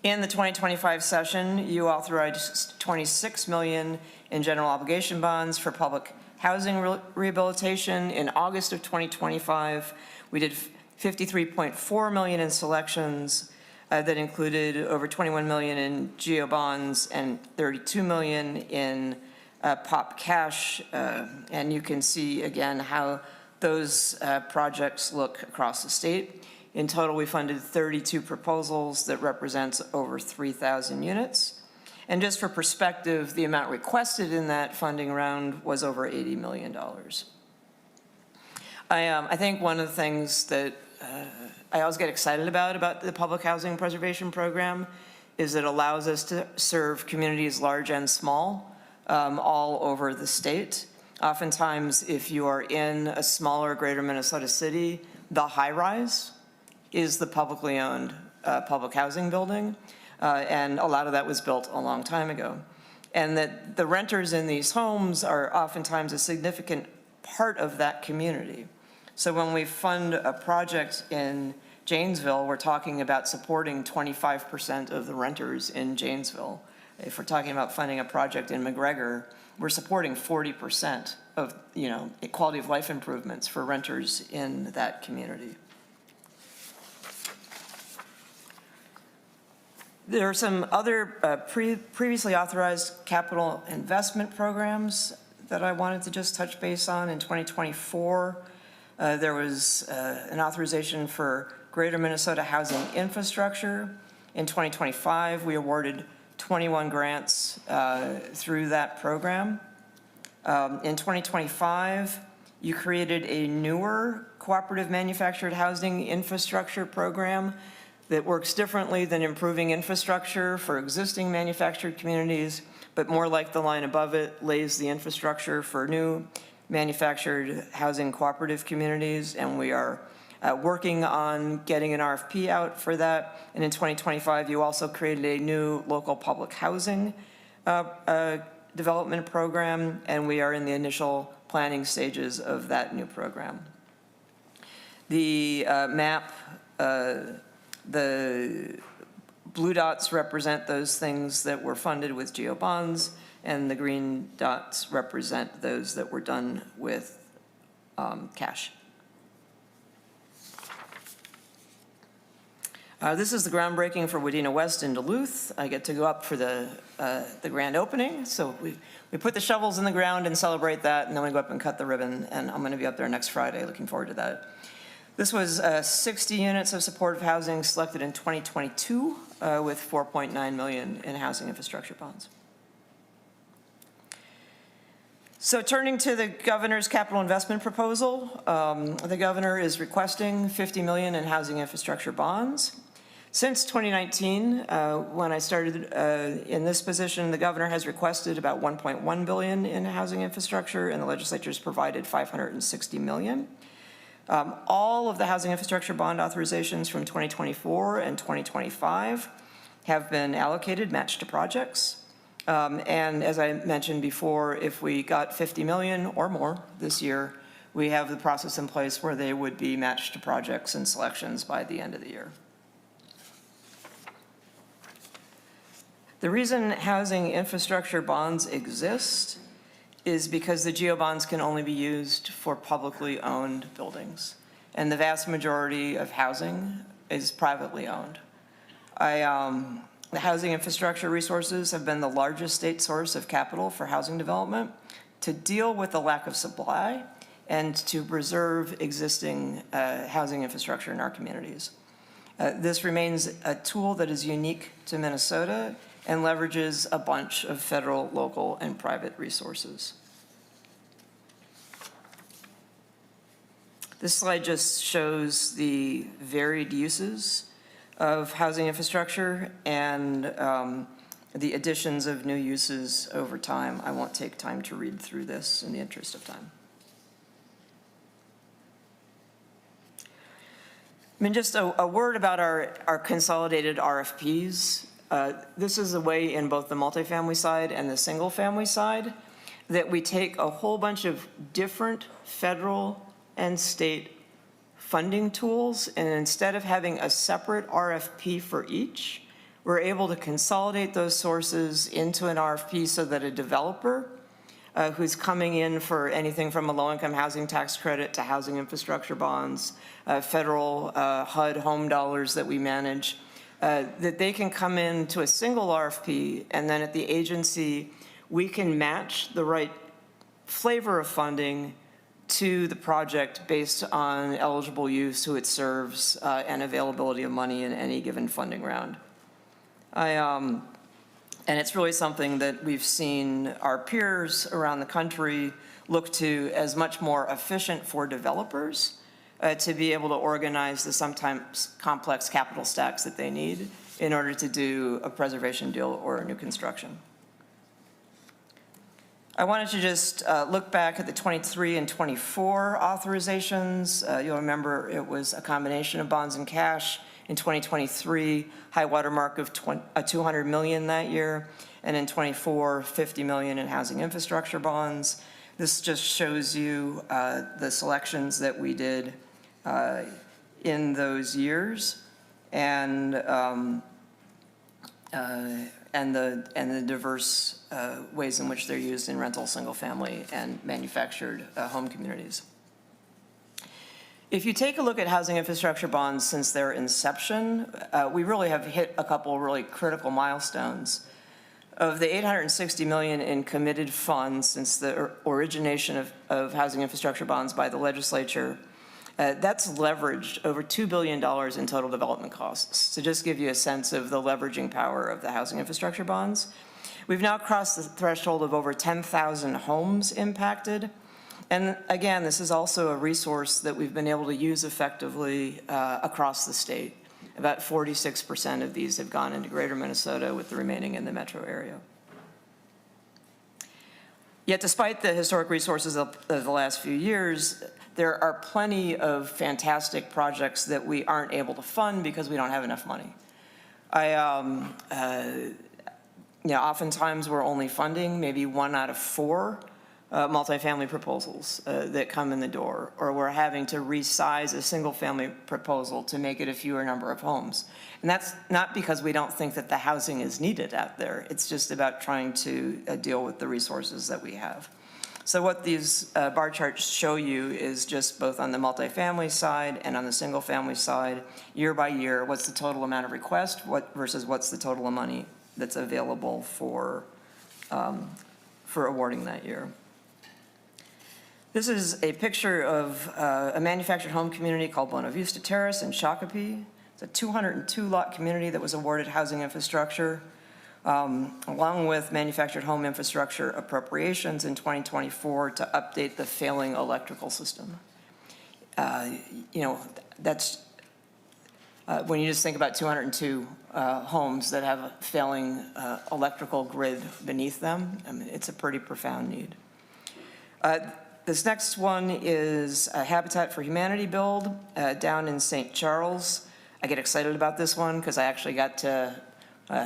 In the 2025 session, you authorized $26 million in general obligation bonds for public housing rehabilitation. In August of 2025, we did $53.4 million in selections that included over $21 million in GEO bonds and $32 million in POP cash. And you can see again how those projects look across the state. In total, we funded 32 proposals that represents over 3,000 units. And just for perspective, the amount requested in that funding round was over $80 million. I think one of the things that I always get excited about the Public Housing Preservation Program is it allows us to serve communities large and small all over the state. Oftentimes, if you are in a smaller greater Minnesota city, the high-rise is the publicly owned public housing building, and a lot of that was built a long time ago. And that the renters in these homes are oftentimes a significant part of that community. So when we fund a project in Janesville, we're talking about supporting 25% of the renters in Janesville. If we're talking about funding a project in McGregor, we're supporting 40% of, quality of life improvements for renters in that community. There are some other previously authorized capital investment programs that I wanted to just touch base on. In 2024, there was an authorization for Greater Minnesota Housing Infrastructure. In 2025, we awarded 21 grants through that program. In 2025, you created a newer cooperative manufactured housing infrastructure program that works differently than improving infrastructure for existing manufactured communities, but more like the line above it, lays the infrastructure for new manufactured housing cooperative communities, and we are working on getting an RFP out for that. And in 2025, you also created a new local public housing development program, and we are in the initial planning stages of that new program. The map, the blue dots represent those things that were funded with GEO bonds, and the green dots represent those that were done with cash. This is the groundbreaking for Wadena West in Duluth. I get to go up for the grand opening. So we put the shovels in the ground and celebrate that, and then we go up and cut the ribbon, and I'm going to be up there next Friday. Looking forward to that. This was 60 units of supportive housing selected in 2022 with $4.9 million in housing infrastructure bonds. So turning to the governor's capital investment proposal, the governor is requesting $50 million in housing infrastructure bonds. Since 2019, when I started in this position, the governor has requested about $1.1 billion in housing infrastructure, and the legislature has provided $560 million. All of the housing infrastructure bond authorizations from 2024 and 2025 have been allocated, matched to projects. And as I mentioned before, if we got 50 million or more this year, we have the process in place where they would be matched to projects and selections by the end of the year. The reason housing infrastructure bonds exist is because the GEO bonds can only be used for publicly owned buildings, and the vast majority of housing is privately owned. The housing infrastructure resources have been the largest state source of capital for housing development to deal with the lack of supply and to preserve existing housing infrastructure in our communities. This remains a tool that is unique to Minnesota and leverages a bunch of federal, local, and private resources. This slide just shows the varied uses of housing infrastructure and the additions of new uses over time. I won't take time to read through this in the interest of time. I mean, just a word about our consolidated RFPs. This is a way in both the multifamily side and the single family side that we take a whole bunch of different federal and state funding tools, and instead of having a separate RFP for each, we're able to consolidate those sources into an RFP so that a developer who's coming in for anything from a low-income housing tax credit to housing infrastructure bonds, federal HUD home dollars that we manage, that they can come in to a single RFP, and then at the agency, we can match the right flavor of funding to the project based on eligible use, who it serves, and availability of money in any given funding round. And it's really something that we've seen our peers around the country look to as much more efficient for developers to be able to organize the sometimes complex capital stacks that they need in order to do a preservation deal or a new construction. I wanted to just look back at the 23 and 24 authorizations. You'll remember it was a combination of bonds and cash. In 2023, high watermark of $200 million that year, and in 24, $50 million in housing infrastructure bonds. This just shows you the selections that we did in those years, and the diverse ways in which they're used in rental, single-family, and manufactured home communities. If you take a look at housing infrastructure bonds since their inception, we really have hit a couple really critical milestones. Of the $860 million in committed funds since the origination of housing infrastructure bonds by the legislature, that's leveraged over $2 billion in total development costs. To just give you a sense of the leveraging power of the housing infrastructure bonds. We've now crossed the threshold of over 10,000 homes impacted. And again, this is also a resource that we've been able to use effectively across the state. About 46% of these have gone into greater Minnesota, with the remaining in the metro area. Yet despite the historic resources of the last few years, there are plenty of fantastic projects that we aren't able to fund because we don't have enough money. Oftentimes we're only funding maybe 1 out of 4 multifamily proposals that come in the door, or we're having to resize a single-family proposal to make it a fewer number of homes. And that's not because we don't think that the housing is needed out there. It's just about trying to deal with the resources that we have. So what these bar charts show you is just both on the multifamily side and on the single-family side, year by year, what's the total amount of request versus what's the total of money that's available for awarding that year. This is a picture of a manufactured home community called Buena Vista Terrace in Shakopee. It's a 202-lot community that was awarded housing infrastructure, along with manufactured home infrastructure appropriations in 2024 to update the failing electrical system. That's when you just think about 202 homes that have a failing electrical grid beneath them. I mean, it's a pretty profound need. This next one is a Habitat for Humanity build down in St. Charles. I get excited about this one because I actually got to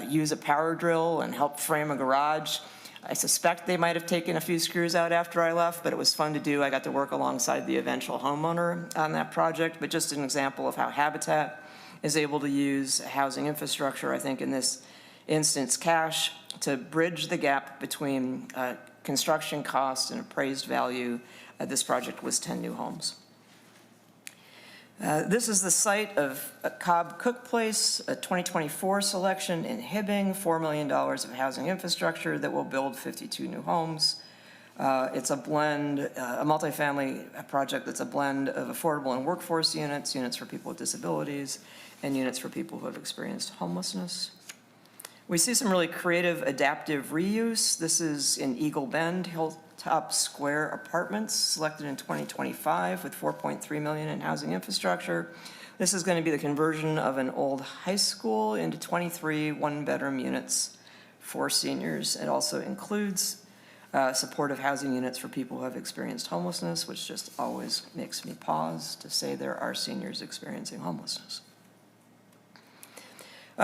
use a power drill and help frame a garage. I suspect they might have taken a few screws out after I left, but it was fun to do. I got to work alongside the eventual homeowner on that project, but just an example of how Habitat is able to use housing infrastructure, I think in this instance cash, to bridge the gap between construction cost and appraised value. This project was 10 new homes. This is the site of Cobb Cook Place, a 2024 selection in Hibbing, $4 million of housing infrastructure that will build 52 new homes. It's a blend, a multifamily project that's a blend of affordable and workforce units, units for people with disabilities, and units for people who have experienced homelessness. We see some really creative adaptive reuse. This is in Eagle Bend, Hilltop Square Apartments, selected in 2025 with $4.3 million in housing infrastructure. This is going to be the conversion of an old high school into 23 one-bedroom units for seniors. It also includes supportive housing units for people who have experienced homelessness, which just always makes me pause to say there are seniors experiencing homelessness.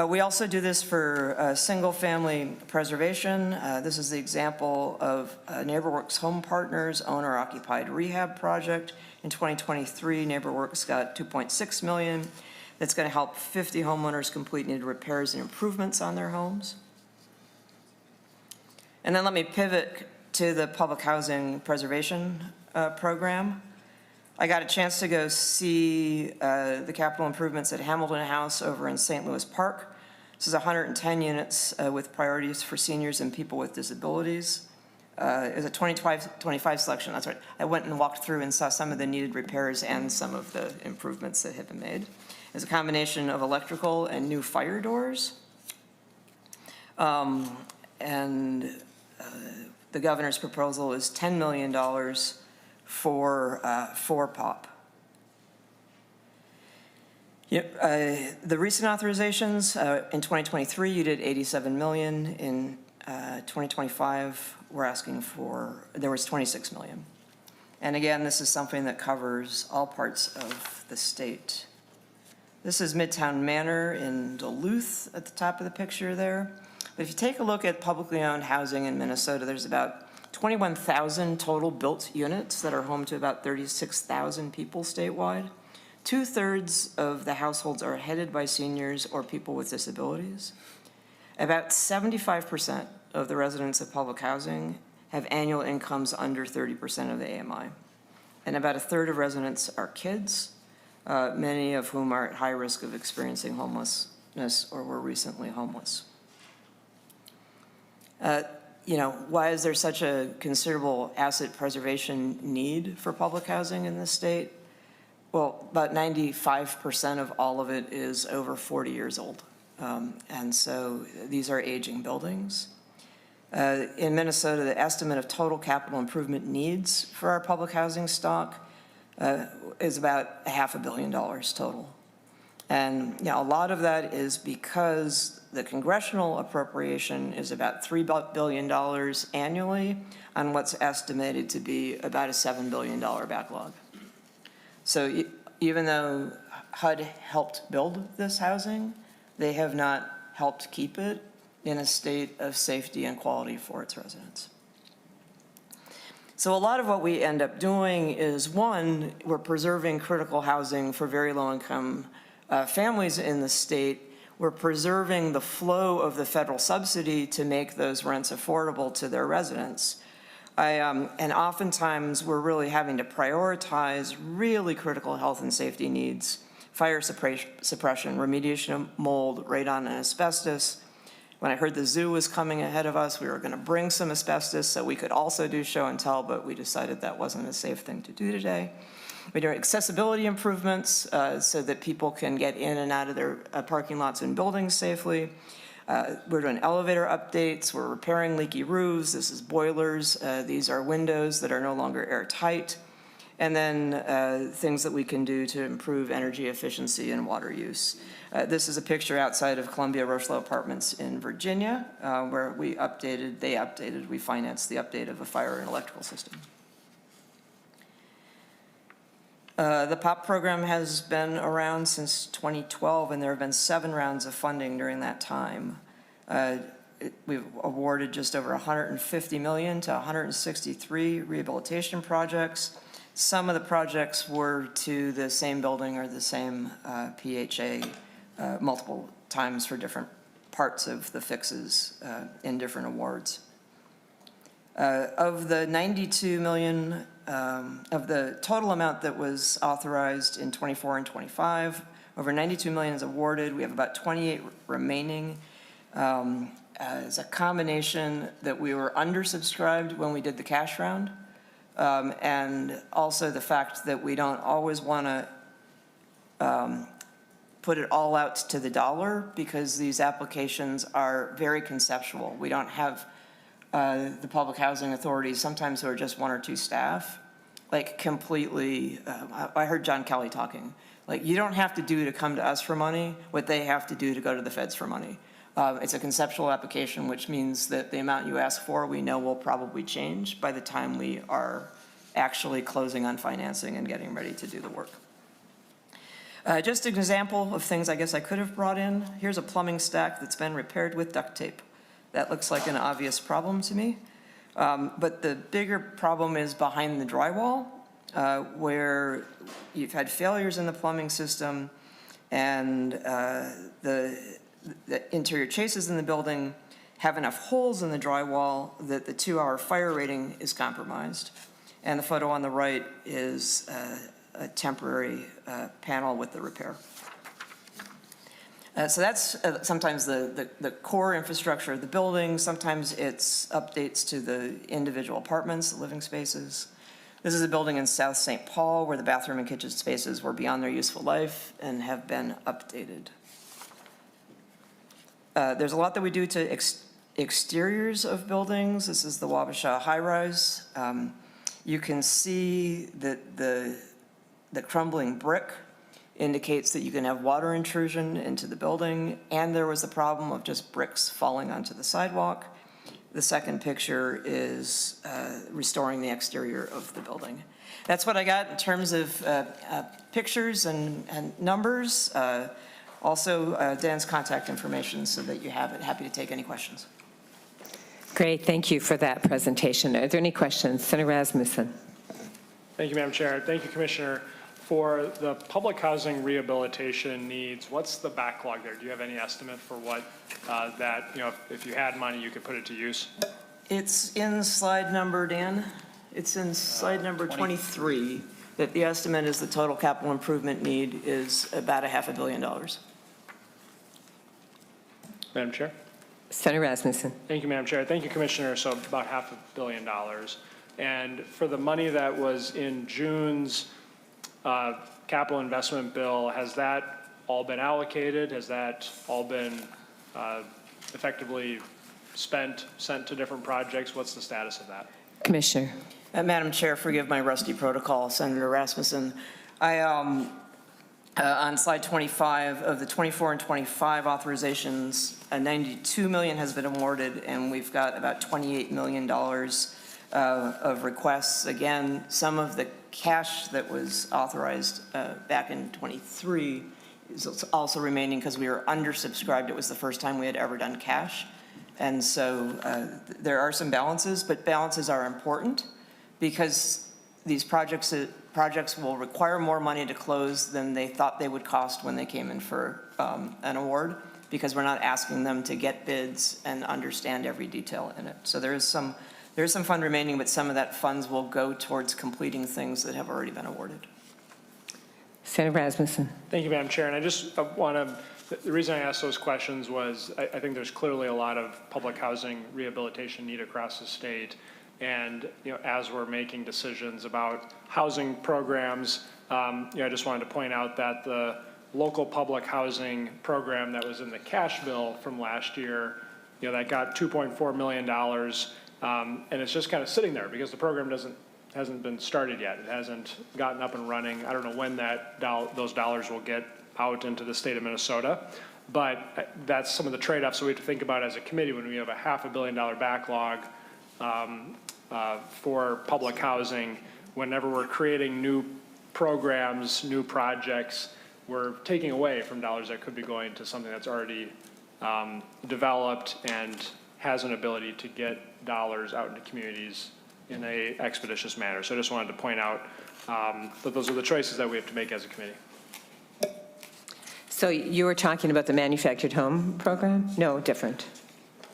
We also do this for single-family preservation. This is the example of NeighborWorks Home Partners owner-occupied rehab project. In 2023, NeighborWorks got $2.6 million. That's going to help 50 homeowners complete needed repairs and improvements on their homes. And then let me pivot to the public housing preservation program. I got a chance to go see the capital improvements at Hamilton House over in St. Louis Park. This is 110 units with priorities for seniors and people with disabilities. It was a 25 selection, that's right. I went and walked through and saw some of the needed repairs and some of the improvements that have been made. It's a combination of electrical and new fire doors. The governor's proposal is $10 million for POP. Yep, the recent authorizations, in 2023, you did $87 million. In 2025, we're asking for, there was $26 million. And again, this is something that covers all parts of the state. This is Midtown Manor in Duluth at the top of the picture there. But if you take a look at publicly owned housing in Minnesota, there's about 21,000 total built units that are home to about 36,000 people statewide. 2/3 of the households are headed by seniors or people with disabilities. About 75% of the residents of public housing have annual incomes under 30% of the AMI. And about 1/3 of residents are kids, many of whom are at high risk of experiencing homelessness or were recently homeless. Why is there such a considerable asset preservation need for public housing in this state? Well, about 95% of all of it is over 40 years old. And so these are aging buildings. In Minnesota, the estimate of total capital improvement needs for our public housing stock is about $500 million total. And a lot of that is because the congressional appropriation is about $3 billion annually on what's estimated to be about a $7 billion backlog. So even though HUD helped build this housing, they have not helped keep it in a state of safety and quality for its residents. So a lot of what we end up doing is, one, we're preserving critical housing for very low-income families in the state. We're preserving the flow of the federal subsidy to make those rents affordable to their residents. And oftentimes, we're really having to prioritize really critical health and safety needs: fire suppression, remediation of mold, radon, and asbestos. When I heard the zoo was coming ahead of us, we were going to bring some asbestos so we could also do show and tell, but we decided that wasn't a safe thing to do today. We're doing accessibility improvements so that people can get in and out of their parking lots and buildings safely. We're doing elevator updates. We're repairing leaky roofs. This is boilers. These are windows that are no longer airtight. And then things that we can do to improve energy efficiency and water use. This is a picture outside of Columbia Rocheleau Apartments in Virginia, where we financed the update of a fire and electrical system. The POP program has been around since 2012, and there have been 7 rounds of funding during that time. We've awarded just over $150 million to 163 rehabilitation projects. Some of the projects were to the same building or the same PHA multiple times for different parts of the fixes in different awards. Of the $92 million, of the total amount that was authorized in 24 and 25, over $92 million is awarded. We have about 28 remaining. As a combination that we were undersubscribed when we did the cash round, and also the fact that we don't always want to put it all out to the dollar, because these applications are very conceptual. We don't have the public housing authorities, sometimes who are just 1 or 2 staff, like completely, I heard John Kelly talking, like you don't have to do to come to us for money what they have to do to go to the feds for money. It's a conceptual application, which means that the amount you ask for, we know will probably change by the time we are actually closing on financing and getting ready to do the work. Just an example of things I guess I could have brought in. Here's a plumbing stack that's been repaired with duct tape. That looks like an obvious problem to me. But the bigger problem is behind the drywall, where you've had failures in the plumbing system, and the interior chases in the building have enough holes in the drywall that the 2-hour fire rating is compromised. And the photo on the right is a temporary panel with the repair. So that's sometimes the core infrastructure of the building. Sometimes it's updates to the individual apartments, the living spaces. This is a building in South St. Paul where the bathroom and kitchen spaces were beyond their useful life and have been updated. There's a lot that we do to exteriors of buildings. This is the Wabasha high-rise. You can see that the crumbling brick indicates that you can have water intrusion into the building, and there was the problem of just bricks falling onto the sidewalk. The second picture is restoring the exterior of the building. That's what I got in terms of pictures and numbers. Also, Dan's contact information so that you have it. Happy to take any questions. Great, thank you for that presentation. Are there any questions? Senator Rasmussen. Thank you, Madam Chair. Thank you, Commissioner. For the public housing rehabilitation needs, what's the backlog there? Do you have any estimate for what that, if you had money, you could put it to use? It's in slide number, Dan. It's in slide number 23, that the estimate is the total capital improvement need is about $500 million. Madam Chair? Senator Rasmussen. Thank you, Madam Chair. Thank you, Commissioner. So about $500 million. And for the money that was in June's capital investment bill, has that all been allocated? Has that all been effectively spent, sent to different projects? What's the status of that? Commissioner. Madam Chair, forgive my rusty protocol, Senator Rasmussen. On slide 25 of the 24 and 25 authorizations, $92 million has been awarded, and we've got about $28 million of requests. Again, some of the cash that was authorized back in 23 is also remaining because we were undersubscribed. It was the first time we had ever done cash. And so there are some balances, but balances are important because these projects will require more money to close than they thought they would cost when they came in for an award, because we're not asking them to get bids and understand every detail in it. So there is some fund remaining, but some of that funds will go towards completing things that have already been awarded. Senator Rasmussen. Thank you, Madam Chair. And I just want to, the reason I asked those questions was I think there's clearly a lot of public housing rehabilitation need across the state. And as we're making decisions about housing programs, I just wanted to point out that the local public housing program that was in the cash bill from last year, that got $2.4 million, and it's just kind of sitting there because the program hasn't been started yet. It hasn't gotten up and running. I don't know when those dollars will get out into the state of Minnesota, but that's some of the trade-offs that we have to think about as a committee when we have a $500 million backlog for public housing. Whenever we're creating new programs, new projects, we're taking away from dollars that could be going to something that's already developed and has an ability to get dollars out into communities in a expeditious manner. So I just wanted to point out that those are the choices that we have to make as a committee. So you were talking about the manufactured home program? No, different.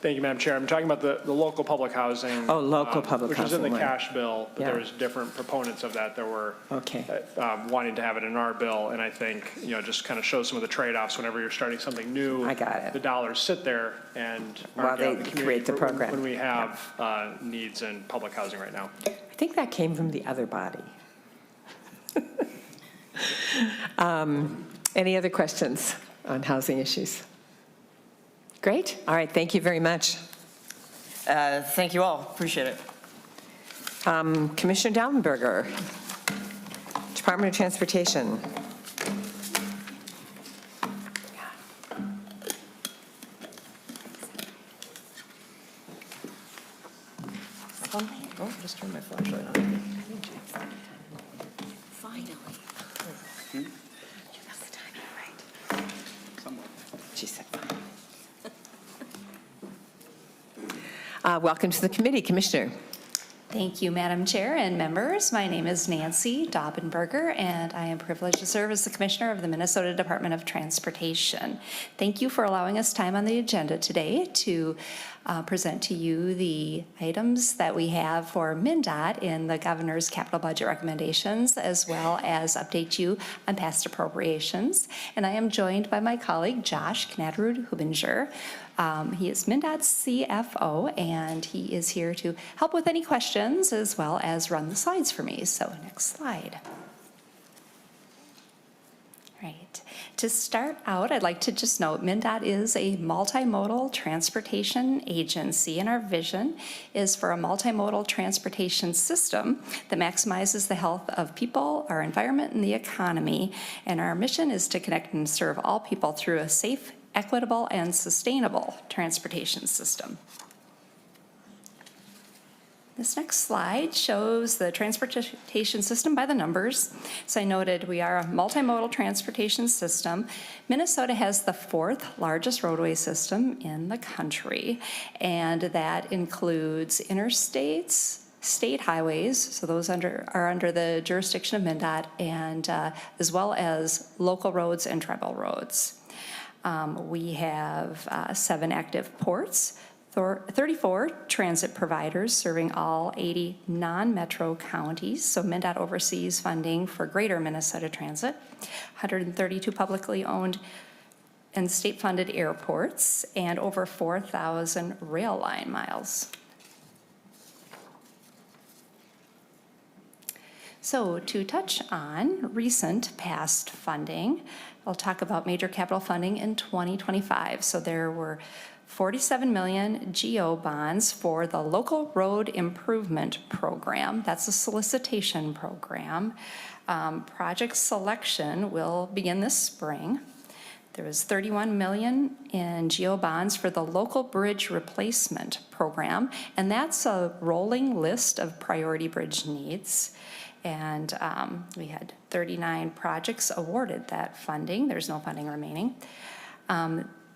Thank you, Madam Chair. I'm talking about the local public housing. Oh, local public which is in housing the one. cash bill, but Yeah. there was different proponents of that were Okay. wanting to have it in our bill. And I think, just kind of shows some of the trade-offs whenever you're starting something new. I got it. The dollars sit there and While aren't out in they the community create the program. when we have needs in public housing right now. I think that came from the other body. Any other questions on housing issues? Great. All right. Thank you very much. Thank you all. Appreciate it. Commissioner Daubenberger, Department of Transportation. Oh, just turned my flashlight on. Finally. You got the timing right. She said fine. Welcome to the committee, Commissioner. Thank you, Madam Chair and members. My name is Nancy Daubenberger, and I am privileged to serve as the Commissioner of the Minnesota Department of Transportation. Thank you for allowing us time on the agenda today to present to you the items that we have for MnDOT in the Governor's capital budget recommendations, as well as update you on past appropriations. And I am joined by my colleague, Josh Knadrud-Hubinger. He is MnDOT's CFO, and he is here to help with any questions as well as run the slides for me. So next slide. Right. To start out, I'd like to just note MnDOT is a multimodal transportation agency, and our vision is for a multimodal transportation system that maximizes the health of people, our environment, and the economy. And our mission is to connect and serve all people through a safe, equitable, and sustainable transportation system. This next slide shows the transportation system by the numbers. As I noted, we are a multimodal transportation system. Minnesota has the 4th largest roadway system in the country, and that includes interstates, state highways, so those are under the jurisdiction of MnDOT, and as well as local roads and tribal roads. We have 7 active ports, 34 transit providers serving all 80 non-metro counties. So MnDOT oversees funding for greater Minnesota Transit, 132 publicly owned and state-funded airports, and over 4,000 rail line miles. So to touch on recent past funding, I'll talk about major capital funding in 2025. So there were 47 million GO bonds for the Local Road Improvement Program. That's a solicitation program. Project selection will begin this spring. There was 31 million in GO bonds for the Local Bridge Replacement Program, and that's a rolling list of priority bridge needs. And we had 39 projects awarded that funding. There's no funding remaining.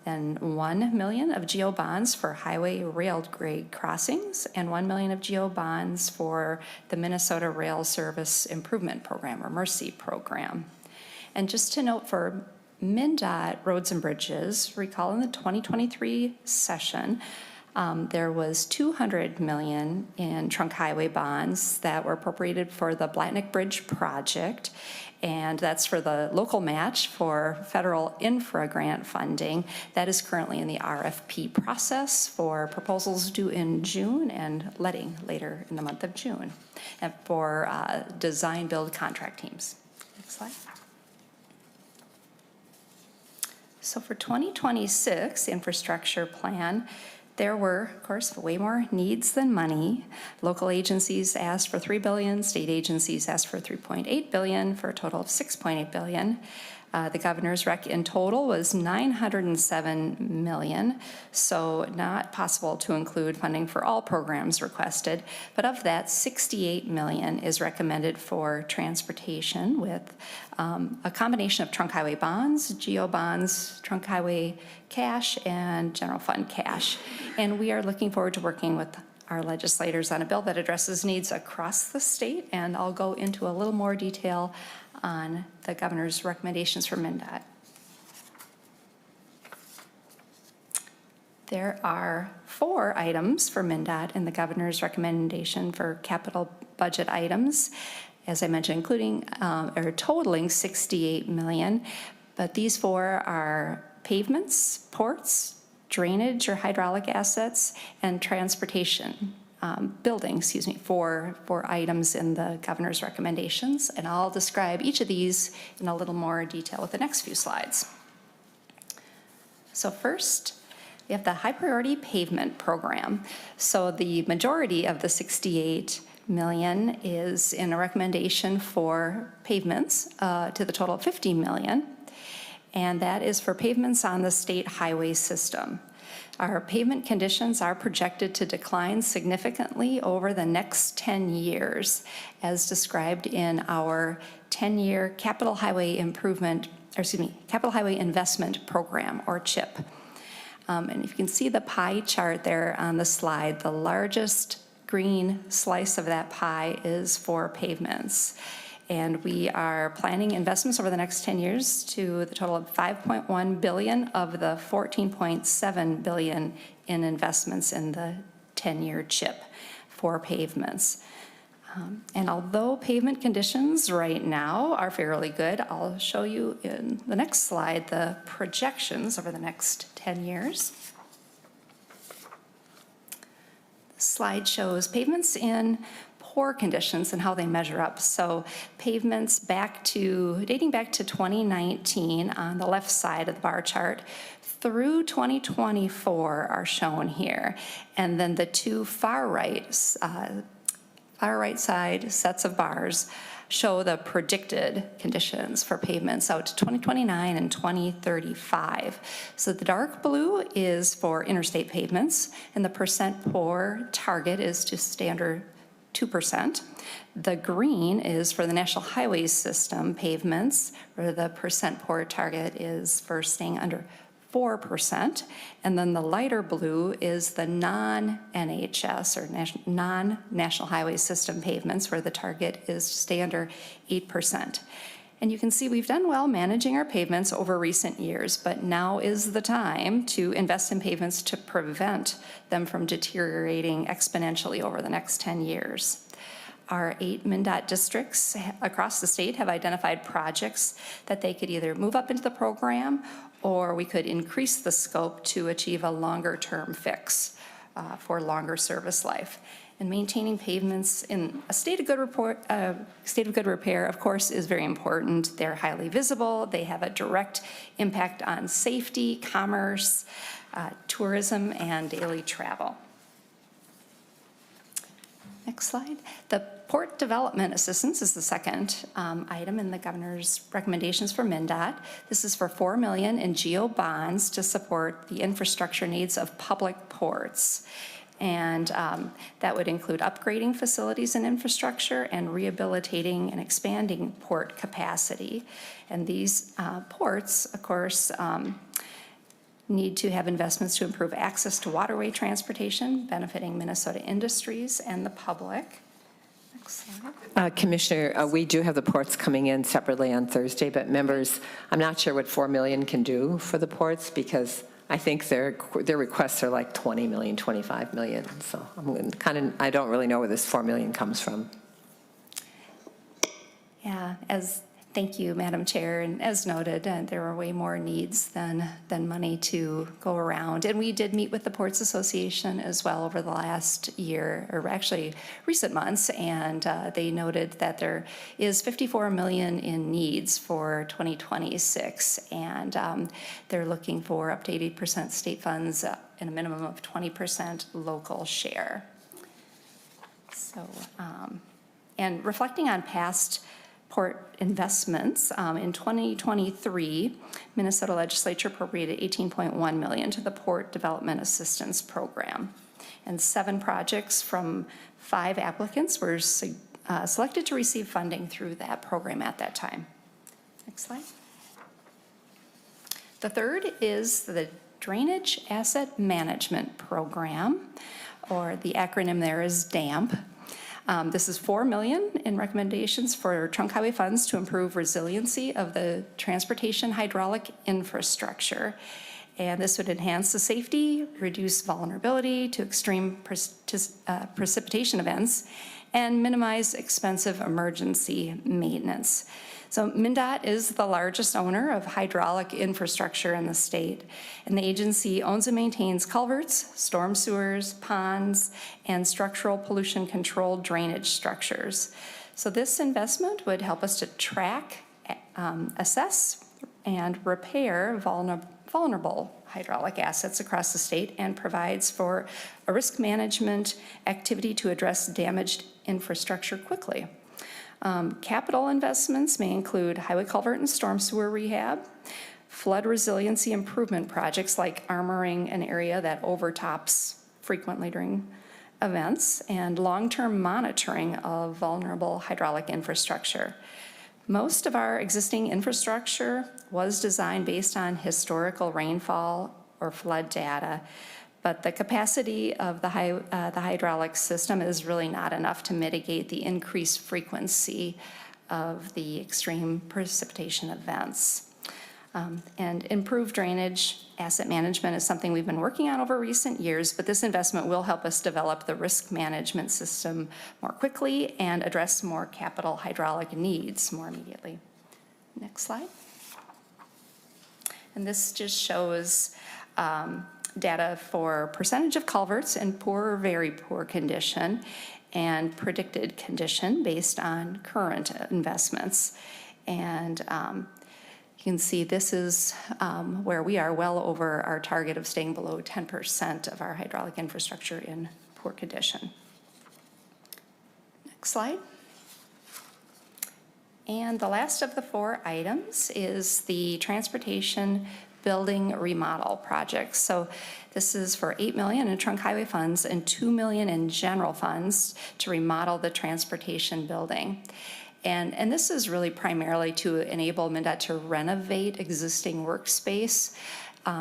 And 1 million of GO bonds for highway rail grade crossings, and 1 million of GO bonds for the Minnesota Rail Service Improvement Program, or MERCI program. And just to note for MnDOT roads and bridges, recall in the 2023 session, there was 200 million in trunk highway bonds that were appropriated for the Blatnick Bridge project, and that's for the local match for federal infra grant funding. That is currently in the RFP process for proposals due in June and letting later in the month of June, and for design build contract teams. Next slide. So for 2026 infrastructure plan, there were, of course, way more needs than money. Local agencies asked for $3 billion, state agencies asked for $3.8 billion, for a total of $6.8 billion. The governor's rec in total was $907 million, so not possible to include funding for all programs requested, but of that, $68 million is recommended for transportation with a combination of trunk highway bonds, GO bonds, trunk highway cash, and general fund cash. And we are looking forward to working with our legislators on a bill that addresses needs across the state, and I'll go into a little more detail on the governor's recommendations for MnDOT. There are 4 items for MnDOT in the governor's recommendation for capital budget items, as I mentioned, including or totaling $68 million, but these 4 are pavements, ports, drainage or hydraulic assets, and transportation. Building, for items in the governor's recommendations, and I'll describe each of these in a little more detail with the next few slides. So first, we have the high priority pavement program. So the majority of the $68 million is in a recommendation for pavements to the total of $50 million, and that is for pavements on the state highway system. Our pavement conditions are projected to decline significantly over the next 10 years, as described in our 10-year Capital Highway Investment Program, or CHIP. And if you can see the pie chart there on the slide, the largest green slice of that pie is for pavements. And we are planning investments over the next 10 years to the total of $5.1 billion of the $14.7 billion in investments in the 10-year CHIP for pavements. And although pavement conditions right now are fairly good, I'll show you in the next slide the projections over the next 10 years. The slide shows pavements in poor conditions and how they measure up. So pavements dating back to 2019 on the left side of the bar chart through 2024 are shown here. And then the 2 far right side sets of bars show the predicted conditions for pavements out to 2029 and 2035. So the dark blue is for interstate pavements, and the percent poor target is to stay under 2%. The green is for the National Highways System pavements, where the percent poor target is for staying under 4%. And then the lighter blue is the non-NHS or non-National Highways System pavements, where the target is to stay under 8%. And you can see we've done well managing our pavements over recent years, but now is the time to invest in pavements to prevent them from deteriorating exponentially over the next 10 years. Our 8 MnDOT districts across the state have identified projects that they could either move up into the program, or we could increase the scope to achieve a longer-term fix for longer service life. And maintaining pavements in a state of good repair, of course, is very important. They're highly visible. They have a direct impact on safety, commerce, tourism, and daily travel. Next slide. The Port Development Assistance is the second item in the governor's recommendations for MnDOT. This is for $4 million in GO bonds to support the infrastructure needs of public ports. And that would include upgrading facilities and infrastructure and rehabilitating and expanding port capacity. And these ports, of course, need to have investments to improve access to waterway transportation, benefiting Minnesota industries and the public. Next slide. Commissioner, we do have the ports coming in separately on Thursday, but members, I'm not sure what $4 million can do for the ports, because I think their requests are like 20 million, 25 million. So I don't really know where this $4 million comes from. Yeah, thank you, Madam Chair. And as noted, there are way more needs than money to go around. And we did meet with the Ports Association as well over the last year, or actually recent months, and they noted that there is $54 million in needs for 2026, and they're looking for up to 80% state funds and a minimum of 20% local share. So, and reflecting on past port investments, in 2023, Minnesota legislature appropriated $18.1 million to the Port Development Assistance Program. And 7 projects from 5 applicants were selected to receive funding through that program at that time. Next slide. The third is the Drainage Asset Management Program, or the acronym there is DAMP. This is $4 million in recommendations for trunk highway funds to improve resiliency of the transportation hydraulic infrastructure. And this would enhance the safety, reduce vulnerability to extreme precipitation events, and minimize expensive emergency maintenance. So MnDOT is the largest owner of hydraulic infrastructure in the state, and the agency owns and maintains culverts, storm sewers, ponds, and structural pollution control drainage structures. So this investment would help us to track, assess, and repair vulnerable hydraulic assets across the state, and provides for a risk management activity to address damaged infrastructure quickly. Capital investments may include highway culvert and storm sewer rehab, flood resiliency improvement projects like armoring an area that overtops frequently during events, and long-term monitoring of vulnerable hydraulic infrastructure. Most of our existing infrastructure was designed based on historical rainfall or flood data, but the capacity of the hydraulic system is really not enough to mitigate the increased frequency of the extreme precipitation events. And improved drainage asset management is something we've been working on over recent years, but this investment will help us develop the risk management system more quickly and address more capital hydraulic needs more immediately. Next slide. And this just shows data for percentage of culverts in poor or very poor condition and predicted condition based on current investments. And you can see this is where we are well over our target of staying below 10% of our hydraulic infrastructure in poor condition. Next slide. And the last of the 4 items is the transportation building remodel project. So this is for $8 million in trunk highway funds and $2 million in general funds to remodel the transportation building. And this is really primarily to enable MnDOT to renovate existing workspace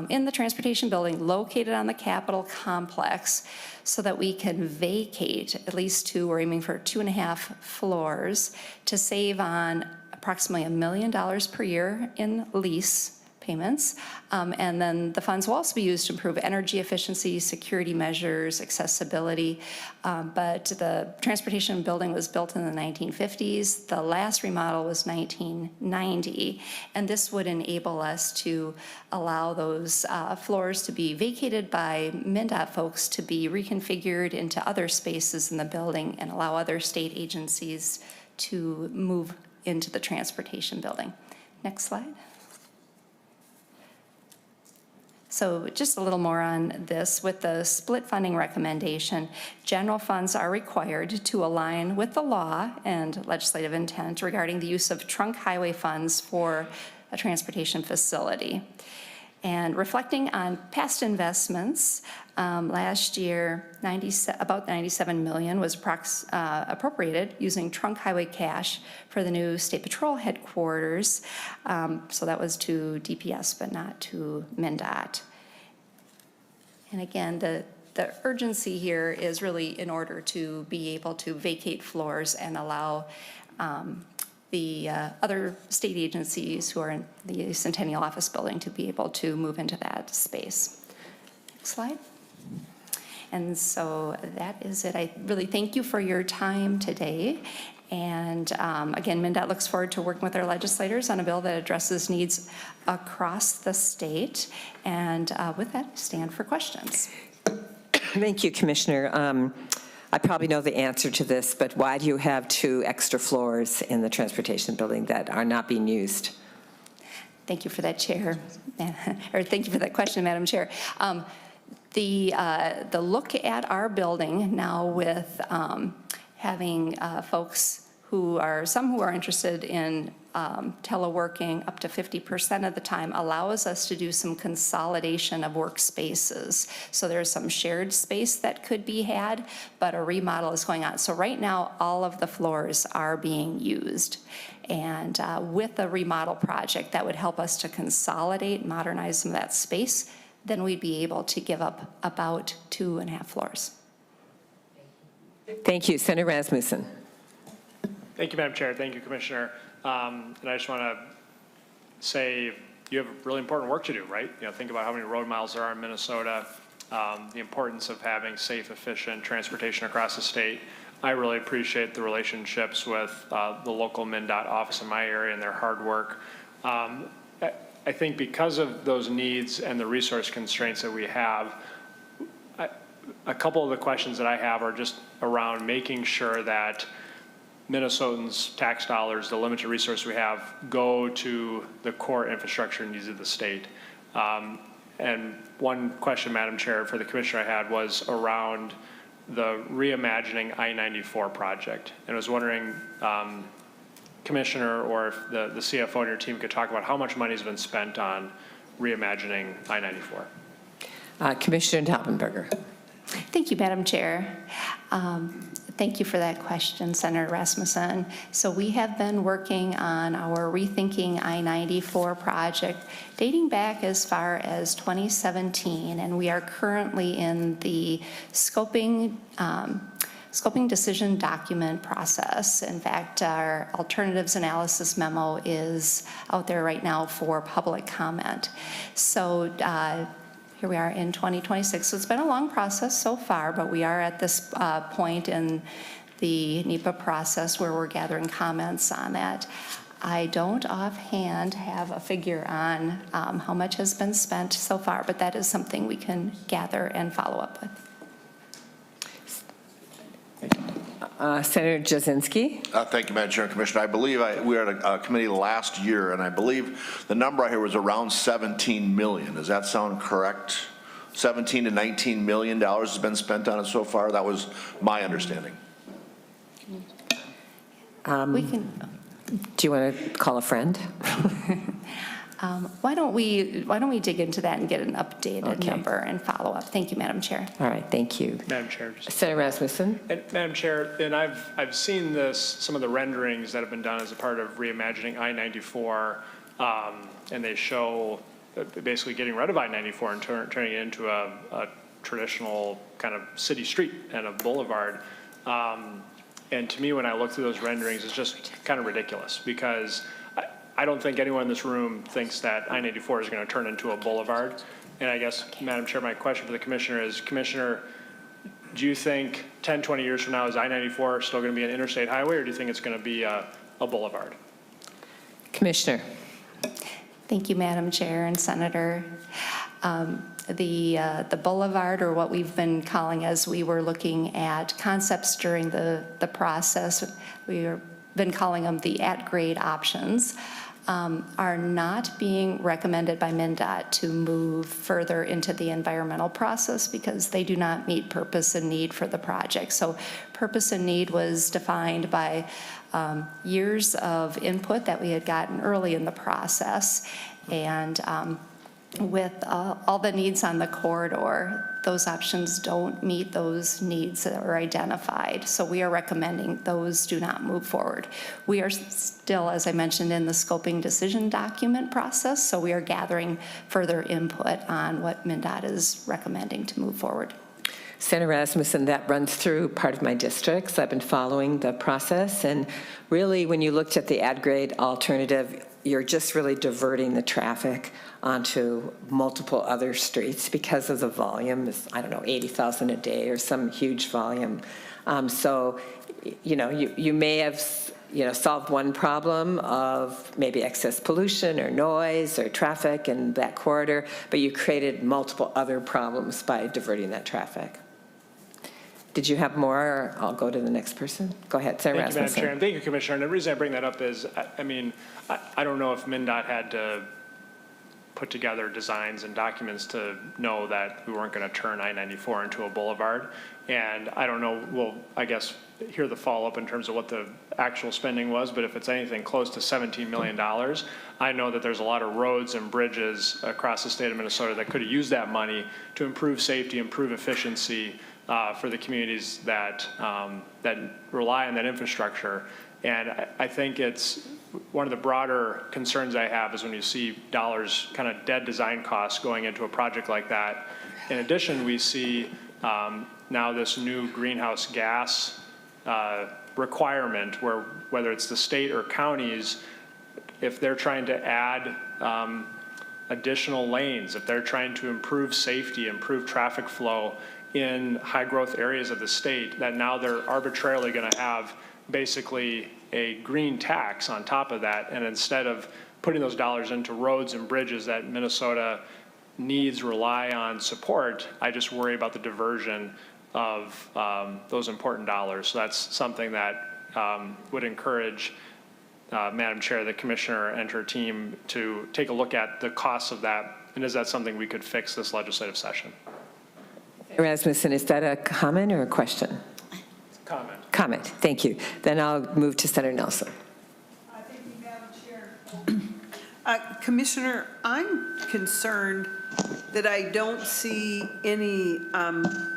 in the transportation building located on the Capitol complex so that we can vacate at least 2, we're aiming for 2.5 floors to save on approximately $1 million per year in lease payments. And then the funds will also be used to improve energy efficiency, security measures, accessibility. But the transportation building was built in the 1950s. The last remodel was 1990. And this would enable us to allow those floors to be vacated by MnDOT folks to be reconfigured into other spaces in the building and allow other state agencies to move into the transportation building. Next slide. So just a little more on this. With the split funding recommendation, general funds are required to align with the law and legislative intent regarding the use of trunk highway funds for a transportation facility. And reflecting on past investments, last year, about $97 million was appropriated using trunk highway cash for the new State Patrol headquarters. So that was to DPS, but not to MnDOT. And again, the urgency here is really in order to be able to vacate floors and allow the other state agencies who are in the Centennial Office Building to be able to move into that space. Next slide. And so that is it. I really thank you for your time today. And again, MnDOT looks forward to working with our legislators on a bill that addresses needs across the state. And with that, stand for questions. Thank you, Commissioner. I probably know the answer to this, but why do you have 2 extra floors in the transportation building that are not being used? Thank you for that, Chair, or thank you for that question, Madam Chair. The look at our building now with having folks some who are interested in teleworking up to 50% of the time allows us to do some consolidation of workspaces. So there's some shared space that could be had, but a remodel is going on. So right now, all of the floors are being used. And with a remodel project that would help us to consolidate, modernize some of that space, then we'd be able to give up about 2.5 floors. Thank you. Senator Rasmussen. Thank you, Madam Chair. Thank you, Commissioner. And I just want to say you have really important work to do, right? Think about how many road miles there are in Minnesota, the importance of having safe, efficient transportation across the state. I really appreciate the relationships with the local MnDOT office in my area and their hard work. I think because of those needs and the resource constraints that we have, a couple of the questions that I have are just around making sure that Minnesotans' tax dollars, the limited resource we have, go to the core infrastructure needs of the state. And one question, Madam Chair, for the Commissioner I had was around the Reimagining I-94 project. And I was wondering, Commissioner, or if the CFO on your team could talk about how much money has been spent on Reimagining I-94. Commissioner Daubenberger. Thank you, Madam Chair. Thank you for that question, Senator Rasmussen. So we have been working on our Rethinking I-94 project dating back as far as 2017, and we are currently in the scoping decision document process. In fact, our alternatives analysis memo is out there right now for public comment. So here we are in 2026. So it's been a long process so far, but we are at this point in the NEPA process where we're gathering comments on that. I don't offhand have a figure on how much has been spent so far, but that is something we can gather and follow up with. Senator Jasinski. Thank you, Madam Chair and Commissioner. I believe we were at a committee last year, and I believe the number I hear was around 17 million. Does that sound correct? 17 to 19 million dollars has been spent on it so far. That was my understanding. We can. Do you want to call a friend? Why don't we dig into that and get an updated Okay. number and follow up? Thank you, Madam Chair. All right, thank you. Madam Chair, just Senator Rasmussen? And Madam Chair, and I've seen this, some of the renderings that have been done as a part of reimagining I-94, and they show basically getting rid of I-94 and turning it into a traditional kind of city street and a boulevard. And to me, when I look through those renderings, it's just kind of ridiculous, because I don't think anyone in this room thinks that I-94 is going to turn into a boulevard. And I guess, Madam Chair, my question for the Commissioner is, Commissioner, do you think 10, 20 years from now, is I-94 still going to be an interstate highway, or do you think it's going to be a boulevard? Commissioner? Thank you, Madam Chair and Senator. The boulevard, or what we've been calling as we were looking at concepts during the process, we've been calling them the at-grade options, are not being recommended by MnDOT to move further into the environmental process because they do not meet purpose and need for the project. So purpose and need was defined by years of input that we had gotten early in the process, and with all the needs on the corridor, those options don't meet those needs that are identified. So we are recommending those do not move forward. We are still, as I mentioned, in the scoping decision document process, so we are gathering further input on what MnDOT is recommending to move forward. Senator Rasmussen, that runs through part of my district, so I've been following the process. And really, when you looked at the at-grade alternative, you're just really diverting the traffic onto multiple other streets because of the volume. Is, I don't know, 80,000 a day or some huge volume. So, you may have, solved one problem of maybe excess pollution or noise or traffic in that corridor, but you created multiple other problems by diverting that traffic. Did you have more, or I'll go to the next person? Go ahead, Senator Thank you, Madam Rasmussen. Chair, and thank you, Commissioner. And the reason I bring that up is, I don't know if MnDOT had to put together designs and documents to know that we weren't going to turn I-94 into a boulevard. And I don't know, we'll, I guess, hear the follow-up in terms of what the actual spending was, but if it's anything close to $17 million, I know that there's a lot of roads and bridges across the state of Minnesota that could have used that money to improve safety, improve efficiency for the communities that rely on that infrastructure. And I think it's one of the broader concerns I have is when you see dollars, kind of dead design costs going into a project like that. In addition, we see now this new greenhouse gas requirement where whether it's the state or counties, if they're trying to add additional lanes, if they're trying to improve safety, improve traffic flow in high growth areas of the state, that now they're arbitrarily going to have basically a green tax on top of that. And instead of putting those dollars into roads and bridges that Minnesota needs rely on support, I just worry about the diversion of those important dollars. So that's something that would encourage Madam Chair, the Commissioner and her team to take a look at the costs of that. And is that something we could fix this legislative session? Rasmussen, is that a comment or a question? Comment. Comment, thank you. Then I'll move to Senator Nelson. Thank you, Madam Chair. Commissioner, I'm concerned that I don't see any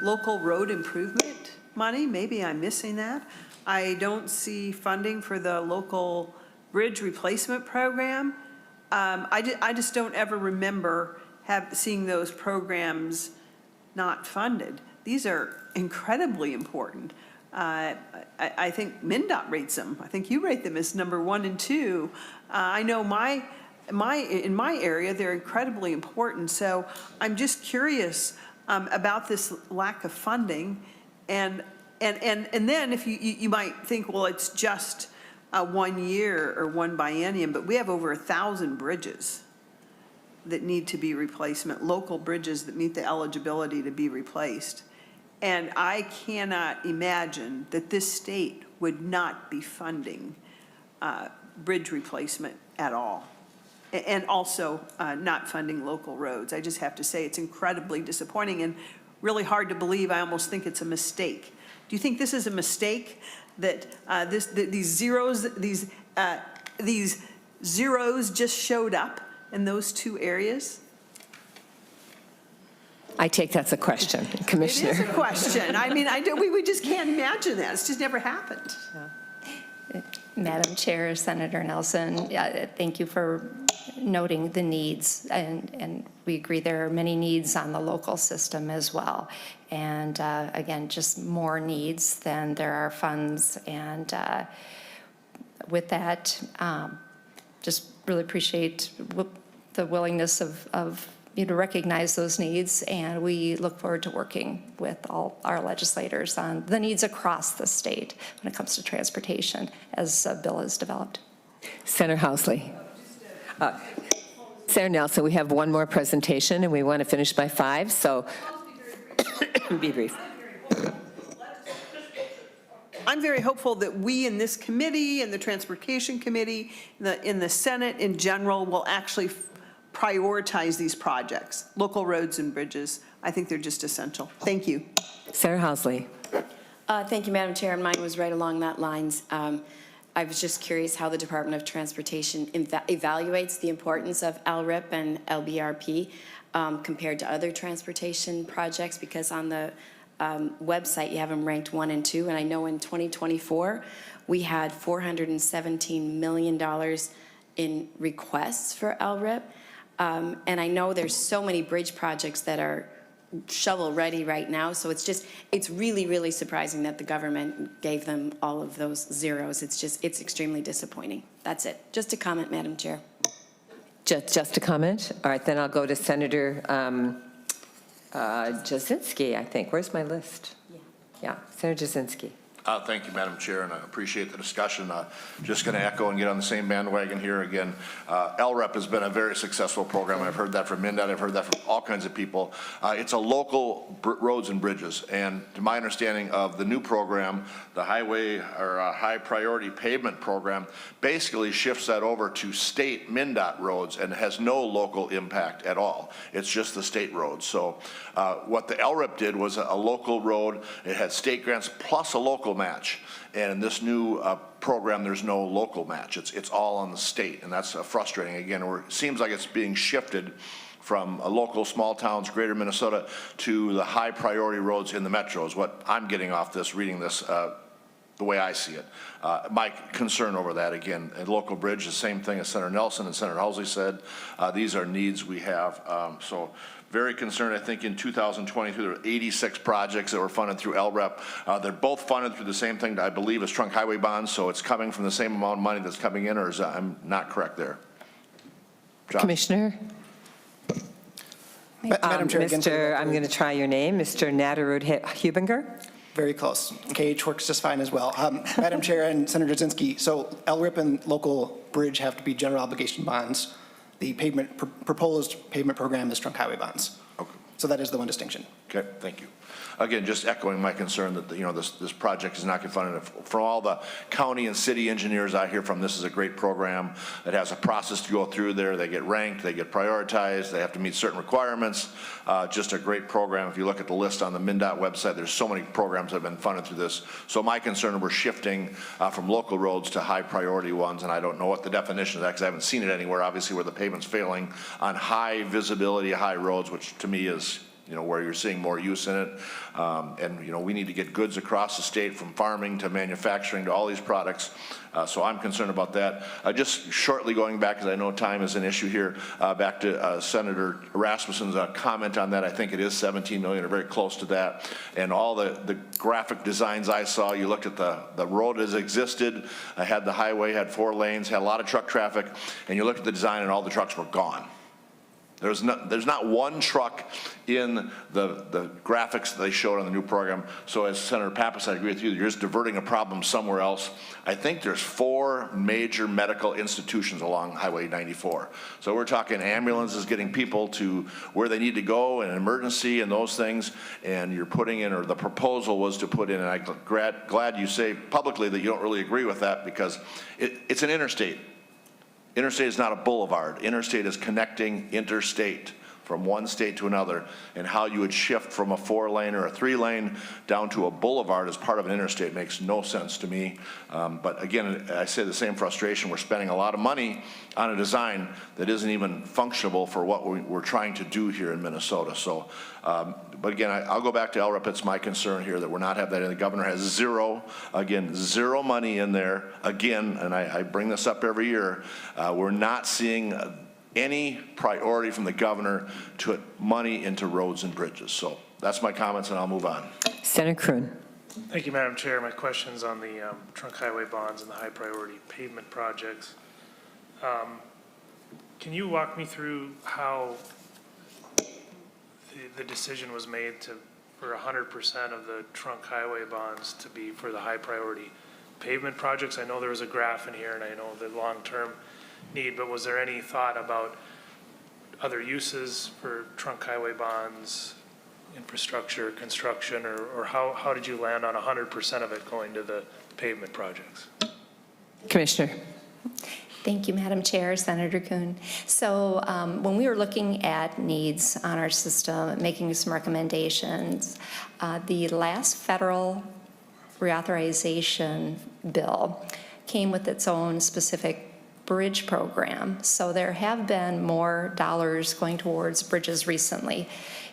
local road improvement money. Maybe I'm missing that. I don't see funding for the local bridge replacement program. I just don't ever remember seeing those programs not funded. These are incredibly important. I think MnDOT rates them. I think you rate them as number 1 and 2. I know in my area, they're incredibly important. So I'm just curious about this lack of funding. And then if you might think, well, it's just 1 year or 1 biennium, but we have over 1,000 bridges that need to be replacement, local bridges that meet the eligibility to be replaced. And I cannot imagine that this state would not be funding bridge replacement at all. And also not funding local roads. I just have to say it's incredibly disappointing and really hard to believe. I almost think it's a mistake. Do you think this is a mistake that these zeros, these these zeros just showed up in those two areas? I take that's a question, Commissioner. It is a question. I mean, we just can't imagine that. It's just never happened. Madam Chair, Senator Nelson, thank you for noting the needs, and we agree there are many needs on the local system as well. And again, just more needs than there are funds. And with that, just really appreciate the willingness of you to recognize those needs, and we look forward to working with all our legislators on the needs across the state when it comes to transportation as a bill is developed. Senator Housley. Senator Nelson, we have one more presentation, and we want to finish by 5, so be brief. I'm very hopeful that we in this committee, in the Transportation Committee, in the Senate in general, will actually prioritize these projects, local roads and bridges. I think they're just essential. Thank you. Senator Housley. Thank you, Madam Chair, and mine was right along that lines. I was just curious how the Department of Transportation evaluates the importance of LRIP and LBRP compared to other transportation projects, because on the website you have them ranked 1 and 2, and I know in 2024 we had $417 million in requests for LRIP. And I know there's so many bridge projects that are shovel-ready right now, so it's really, really surprising that the government gave them all of those zeros. It's extremely disappointing. That's it. Just a comment, Madam Chair. Just a comment? All right, then I'll go to Senator Jasinski, I think. Where's my list? Yeah, Senator Jasinski. Thank you, Madam Chair, and I appreciate the discussion. Just going to echo and get on the same bandwagon here again. LREP has been a very successful program. I've heard that from MnDOT. I've heard that from all kinds of people. It's a local roads and bridges, and to my understanding of the new program, the highway or high priority pavement program basically shifts that over to state MnDOT roads and has no local impact at all. It's just the state roads. So what the LREP did was a local road. It had state grants plus a local match, and in this new program there's no local match. It's all on the state, and that's frustrating. Again, it seems like it's being shifted from local small towns, greater Minnesota, to the high priority roads in the metros. What I'm getting off this, reading this, the way I see it. My concern over that, again, a local bridge, the same thing as Senator Nelson and Senator Housley said. These are needs we have. So very concerned. I think in 2022 there were 86 projects that were funded through LREP. They're both funded through the same thing, I believe, as trunk highway bonds, so it's coming from the same amount of money that's coming in, or is I'm not correct there? John? Commissioner? Madam Chair, again, I'm going to try your name, Mr. Naderud Hubinger. Very close. KH works just fine as well. Madam Chair and Senator Jasinski, so LRIP and local bridge have to be general obligation bonds. The proposed pavement program is trunk highway bonds. Okay. So that is the one distinction. Okay, thank you. Again, just echoing my concern that, this project is not getting funded. From all the county and city engineers I hear from, this is a great program. It has a process to go through there. They get ranked, they get prioritized, they have to meet certain requirements. Just a great program. If you look at the list on the MnDOT website, there's so many programs that have been funded through this. So my concern, we're shifting from local roads to high priority ones, and I don't know what the definition of that, because I haven't seen it anywhere, obviously, where the pavement's failing on high visibility, high roads, which to me is where you're seeing more use in it. And, we need to get goods across the state, from farming to manufacturing to all these products. So I'm concerned about that. Just shortly going back, because I know time is an issue here, back to Senator Rasmussen's comment on that. I think it is 17 million or very close to that. And all the graphic designs I saw, you looked at the road as existed. I had the highway, had 4 lanes, had a lot of truck traffic, and you looked at the design and all the trucks were gone. There's not one truck in the graphics that they showed on the new program. So as Senator Pappas, I agree with you, you're just diverting a problem somewhere else. I think there's 4 major medical institutions along Highway 94. So we're talking ambulances getting people to where they need to go, an emergency and those things. And you're putting in, or the proposal was to put in, and I'm glad you say publicly that you don't really agree with that, because it's an interstate. Interstate is not a boulevard. Interstate is connecting interstate. from one state to another, and how you would shift from a 4-lane or a 3-lane down to a boulevard as part of an interstate makes no sense to me. But again, I say the same frustration. We're spending a lot of money on a design that isn't even functional for what we're trying to do here in Minnesota. So, but again, I'll go back to LRIP. It's my concern here that we're not having that in. The governor has zero money in there. Again, and I bring this up every year, we're not seeing any priority from the governor to put money into roads and bridges. So that's my comments, and I'll move on. Senator Kroon. Thank you, Madam Chair. My question's on the trunk highway bonds and the high priority pavement projects. Can you walk me through how the decision was made for 100% of the trunk highway bonds to be for the high priority pavement projects? I know there was a graph in here, and I know the long-term need, but was there any thought about other uses for trunk highway bonds, infrastructure, construction, or how did you land on 100% of it going to the pavement projects? Commissioner. Thank you, Madam Chair, Senator Kuhn. So when we were looking at needs on our system, making some recommendations, the last federal reauthorization bill came with its own specific bridge program. So there have been more dollars going towards bridges recently.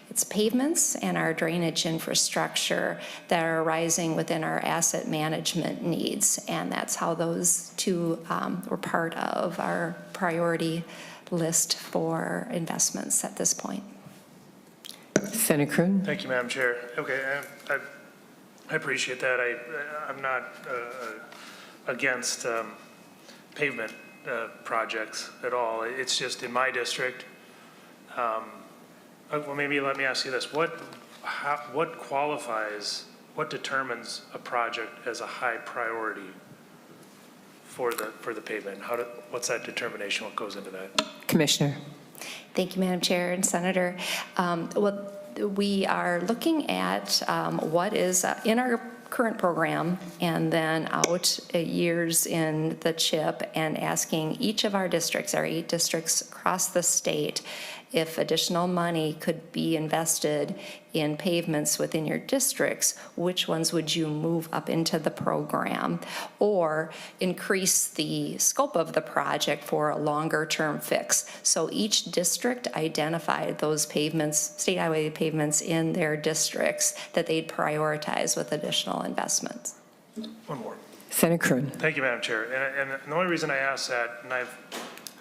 It's pavements and our drainage infrastructure that are rising within our asset management needs. And that's how those two were part of our priority list for investments at this point. Senator Kroon. Thank you, Madam Chair. Okay, I appreciate that. I'm not against pavement projects at all. It's just in my district. Well, maybe let me ask you this: what qualifies, what determines a project as a high priority for the pavement? What's that determination? What goes into that? Commissioner. Thank you, Madam Chair and Senator. Well, we are looking at what is in our current program and then out years in the CHIP, and asking each of our districts, our 8 districts across the state, if additional money could be invested in pavements within your districts, which ones would you move up into the program or increase the scope of the project for a longer term fix? So each district identified those pavements, state highway pavements in their districts that they'd prioritize with additional investments. One more. Senator Kroon. Thank you, Madam Chair. And the only reason I ask that, and I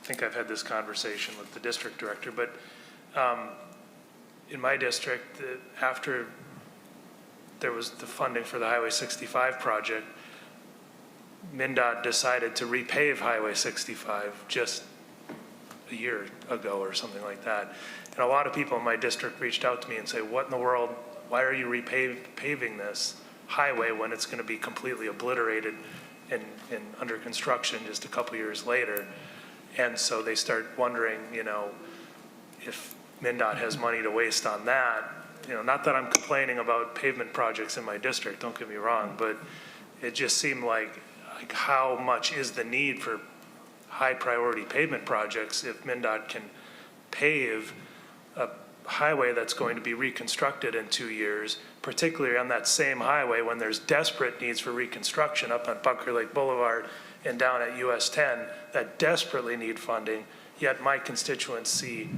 think I've had this conversation with the district director, but in my district, after there was the funding for the Highway 65 project, MnDOT decided to repave Highway 65 just a year ago or something like that. And a lot of people in my district reached out to me and say, what in the world, why are you repaving this highway when it's going to be completely obliterated and under construction just a couple years later? And so they start wondering, if MnDOT has money to waste on that. Not that I'm complaining about pavement projects in my district, don't get me wrong, but it just seemed like how much is the need for high priority pavement projects if MnDOT can pave a highway that's going to be reconstructed in 2 years, particularly on that same highway when there's desperate needs for reconstruction up on Bunker Lake Boulevard and down at US 10 that desperately need funding, yet my constituents see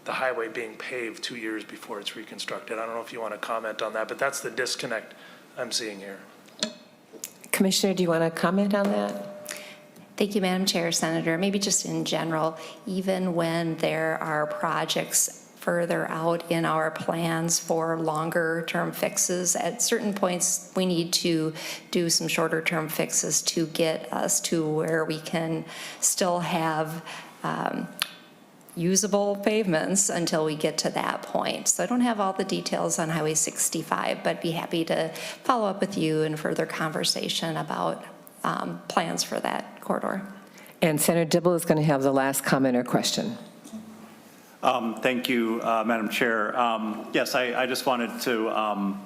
the highway being paved 2 years before it's reconstructed. I don't know if you want to comment on that, but that's the disconnect I'm seeing here. Commissioner, do you want to comment on that? Thank you, Madam Chair, Senator. Maybe just in general, even when there are projects further out in our plans for longer term fixes, at certain points we need to do some shorter term fixes to get us to where we can still have usable pavements until we get to that point. So I don't have all the details on Highway 65, but be happy to follow up with you in further conversation about plans for that corridor. And Senator Dibble is going to have the last comment or question. Thank you, Madam Chair. Yes, I just wanted to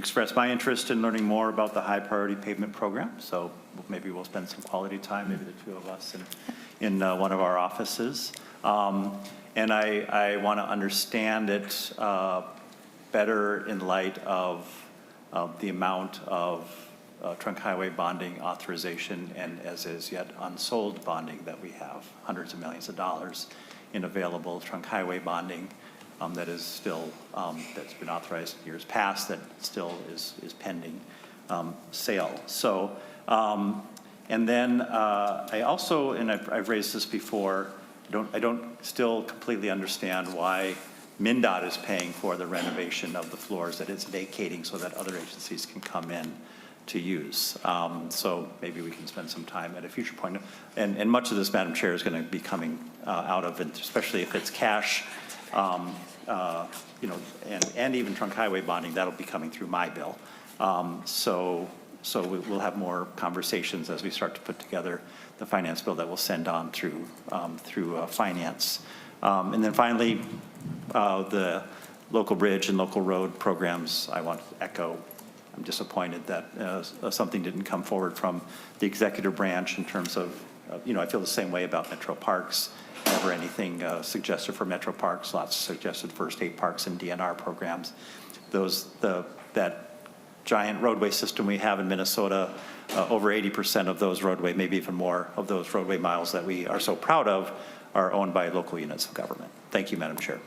express my interest in learning more about the high priority pavement program. So maybe we'll spend some quality time, maybe the two of us, in one of our offices. And I want to understand it better in light of the amount of trunk highway bonding authorization and as is yet unsold bonding that we have, hundreds of millions of dollars in available trunk highway bonding that is still, that's been authorized in years past, that still is pending sale. So, and then I also, and I've raised this before, I don't still completely understand why MnDOT is paying for the renovation of the floors that it's vacating so that other agencies can come in to use. So maybe we can spend some time at a future point. And much of this, Madam Chair, is going to be coming out of, and especially if it's cash, you know, and even trunk highway bonding, that'll be coming through my bill. So we'll have more conversations as we start to put together the finance bill that we'll send on through finance. And then finally, the local bridge and local road programs, I want to echo. I'm disappointed that something didn't come forward from the executive branch in terms of, you know, I feel the same way about Metro Parks. Never anything suggested for Metro Parks, lots suggested for state parks and DNR programs. That giant roadway system we have in Minnesota, over 80% of those roadway, maybe even more of those roadway miles that we are so proud of are owned by local units of government. Thank you, Madam Chair.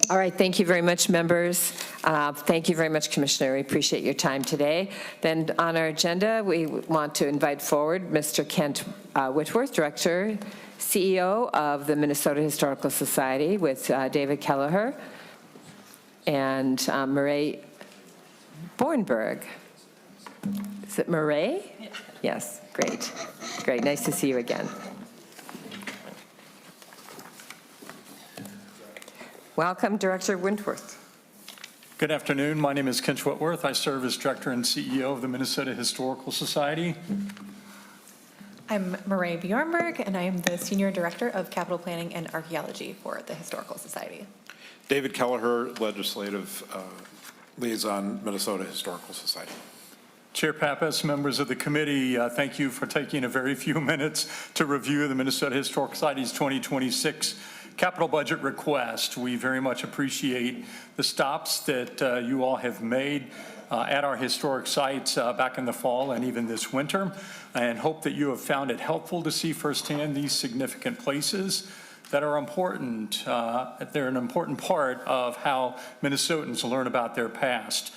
All right, thank you very much, members. Thank you very much, Commissioner. We appreciate your time today. Then on our agenda, we want to invite forward Mr. Kent Whitworth, Director, CEO of the Minnesota Historical Society, with David Kelleher and Murray Bornberg. Is it Murray? Yes, great. Great, nice to see you again. Welcome, Director Whitworth. Good afternoon. My name is Kent Whitworth. I serve as Director and CEO of the Minnesota Historical Society. I'm Murray Bjornberg, and I am the Senior Director of Capital Planning and Archaeology for the Historical Society. David Kelleher, Legislative Liaison, Minnesota Historical Society. Chair Pappas, members of the committee, thank you for taking a very few minutes to review the Minnesota Historical Society's 2026 capital budget request. We very much appreciate the stops that you all have made at our historic sites back in the fall and even this winter, and hope that you have found it helpful to see firsthand these significant places that are important. They're an important part of how Minnesotans learn about their past.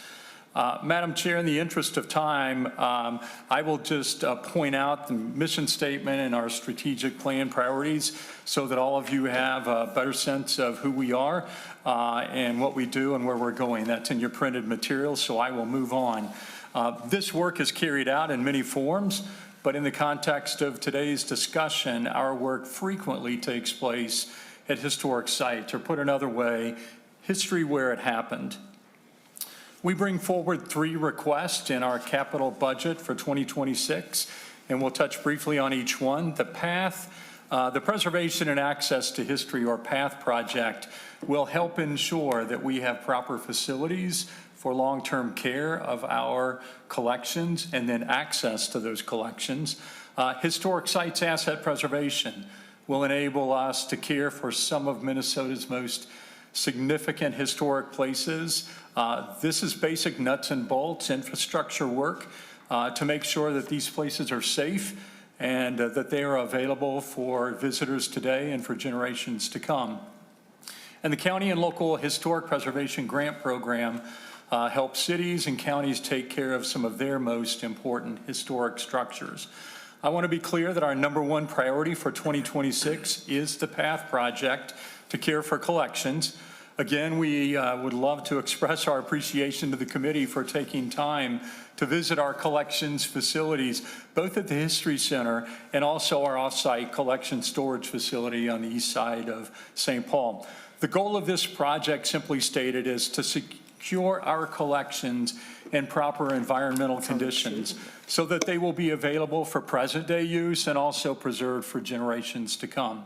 Madam Chair, in the interest of time, I will just point out the mission statement and our strategic plan priorities so that all of you have a better sense of who we are and what we do and where we're going. That's in your printed materials, so I will move on. This work is carried out in many forms, but in the context of today's discussion, our work frequently takes place at historic sites, or put another way, history where it happened. We bring forward 3 requests in our capital budget for 2026, and we'll touch briefly on each one. The PATH, the Preservation and Access to History, or PATH project, will help ensure that we have proper facilities for long-term care of our collections and then access to those collections. Historic Sites Asset Preservation will enable us to care for some of Minnesota's most significant historic places. This is basic nuts and bolts infrastructure work to make sure that these places are safe and that they are available for visitors today and for generations to come. And the County and Local Historic Preservation Grant Program helps cities and counties take care of some of their most important historic structures. I want to be clear that our #1 priority for 2026 is the PATH project to care for collections. Again, we would love to express our appreciation to the committee for taking time to visit our collections facilities, both at the History Center and also our off-site collection storage facility on the east side of St. Paul. The goal of this project, simply stated, is to secure our collections in proper environmental conditions so that they will be available for present-day use and also preserved for generations to come.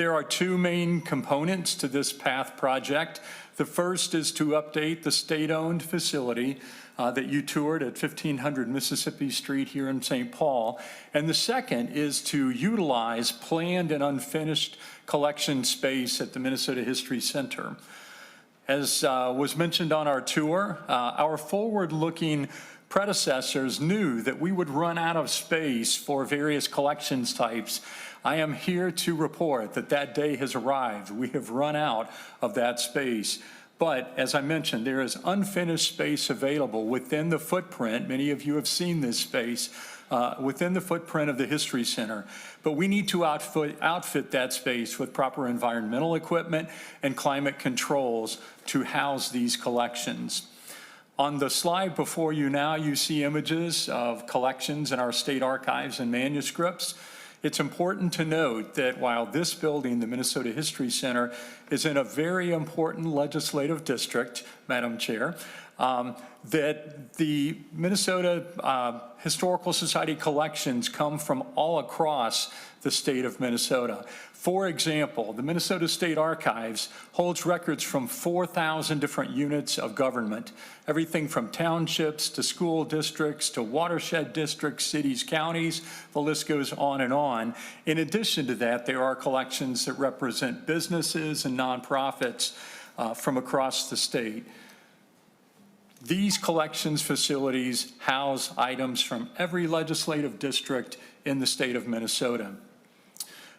There are two main components to this PATH project. The first is to update the state-owned facility that you toured at 1500 Mississippi Street here in St. Paul. And the second is to utilize planned and unfinished collection space at the Minnesota History Center. As was mentioned on our tour, our forward-looking predecessors knew that we would run out of space for various collections types. I am here to report that that day has arrived. We have run out of that space. But as I mentioned, there is unfinished space available within the footprint. Many of you have seen this space within the footprint of the History Center. But we need to outfit that space with proper environmental equipment and climate controls to house these collections. On the slide before you now, you see images of collections in our state archives and manuscripts. It's important to note that while this building, the Minnesota History Center, is in a very important legislative district, Madam Chair, that the Minnesota Historical Society collections come from all across the state of Minnesota. For example, the Minnesota State Archives holds records from 4,000 different units of government, everything from townships to school districts to watershed districts, cities, counties, the list goes on and on. In addition to that, there are collections that represent businesses and nonprofits from across the state. These collections facilities house items from every legislative district in the state of Minnesota.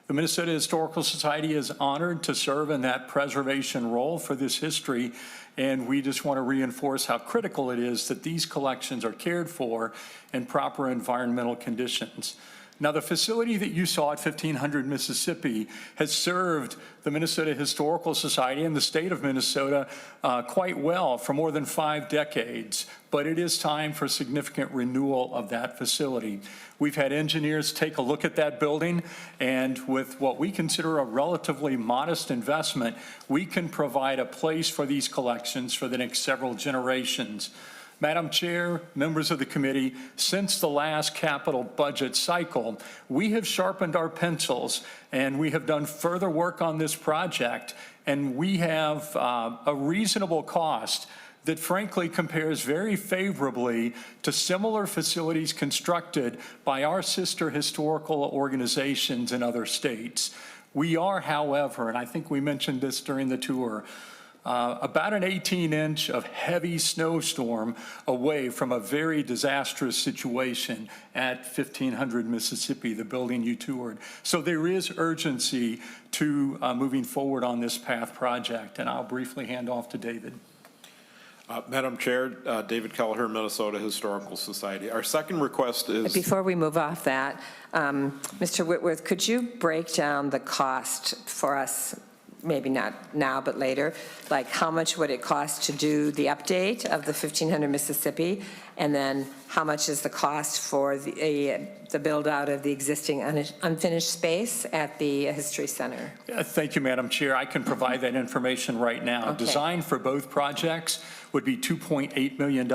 The Minnesota Historical Society is honored to serve in that preservation role for this history, and we just want to reinforce how critical it is that these collections are cared for in proper environmental conditions. Now, the facility that you saw at 1500 Mississippi has served the Minnesota Historical Society and the state of Minnesota quite well for more than 5 decades, but it is time for significant renewal of that facility. We've had engineers take a look at that building, and with what we consider a relatively modest investment, we can provide a place for these collections for the next several generations. Madam Chair, members of the committee, since the last capital budget cycle, we have sharpened our pencils and we have done further work on this project, and we have a reasonable cost that frankly compares very favorably to similar facilities constructed by our sister historical organizations in other states. We are, however, and I think we mentioned this during the tour, about an 18-inch of heavy snowstorm away from a very disastrous situation at 1500 Mississippi, the building you toured. So there is urgency to moving forward on this PATH project, and I'll briefly hand off to David. Madam Chair, David Kelleher, Minnesota Historical Society. Our second request is... Before we move off that, Mr. Whitworth, could you break down the cost for us, maybe not now, but later, like how much would it cost to do the update of the 1500 Mississippi, and then how much is the cost for the build out of the existing unfinished space at the History Center? Thank you, Madam Chair. I can provide that information right now. Okay. Design for both projects would be $2.8 million.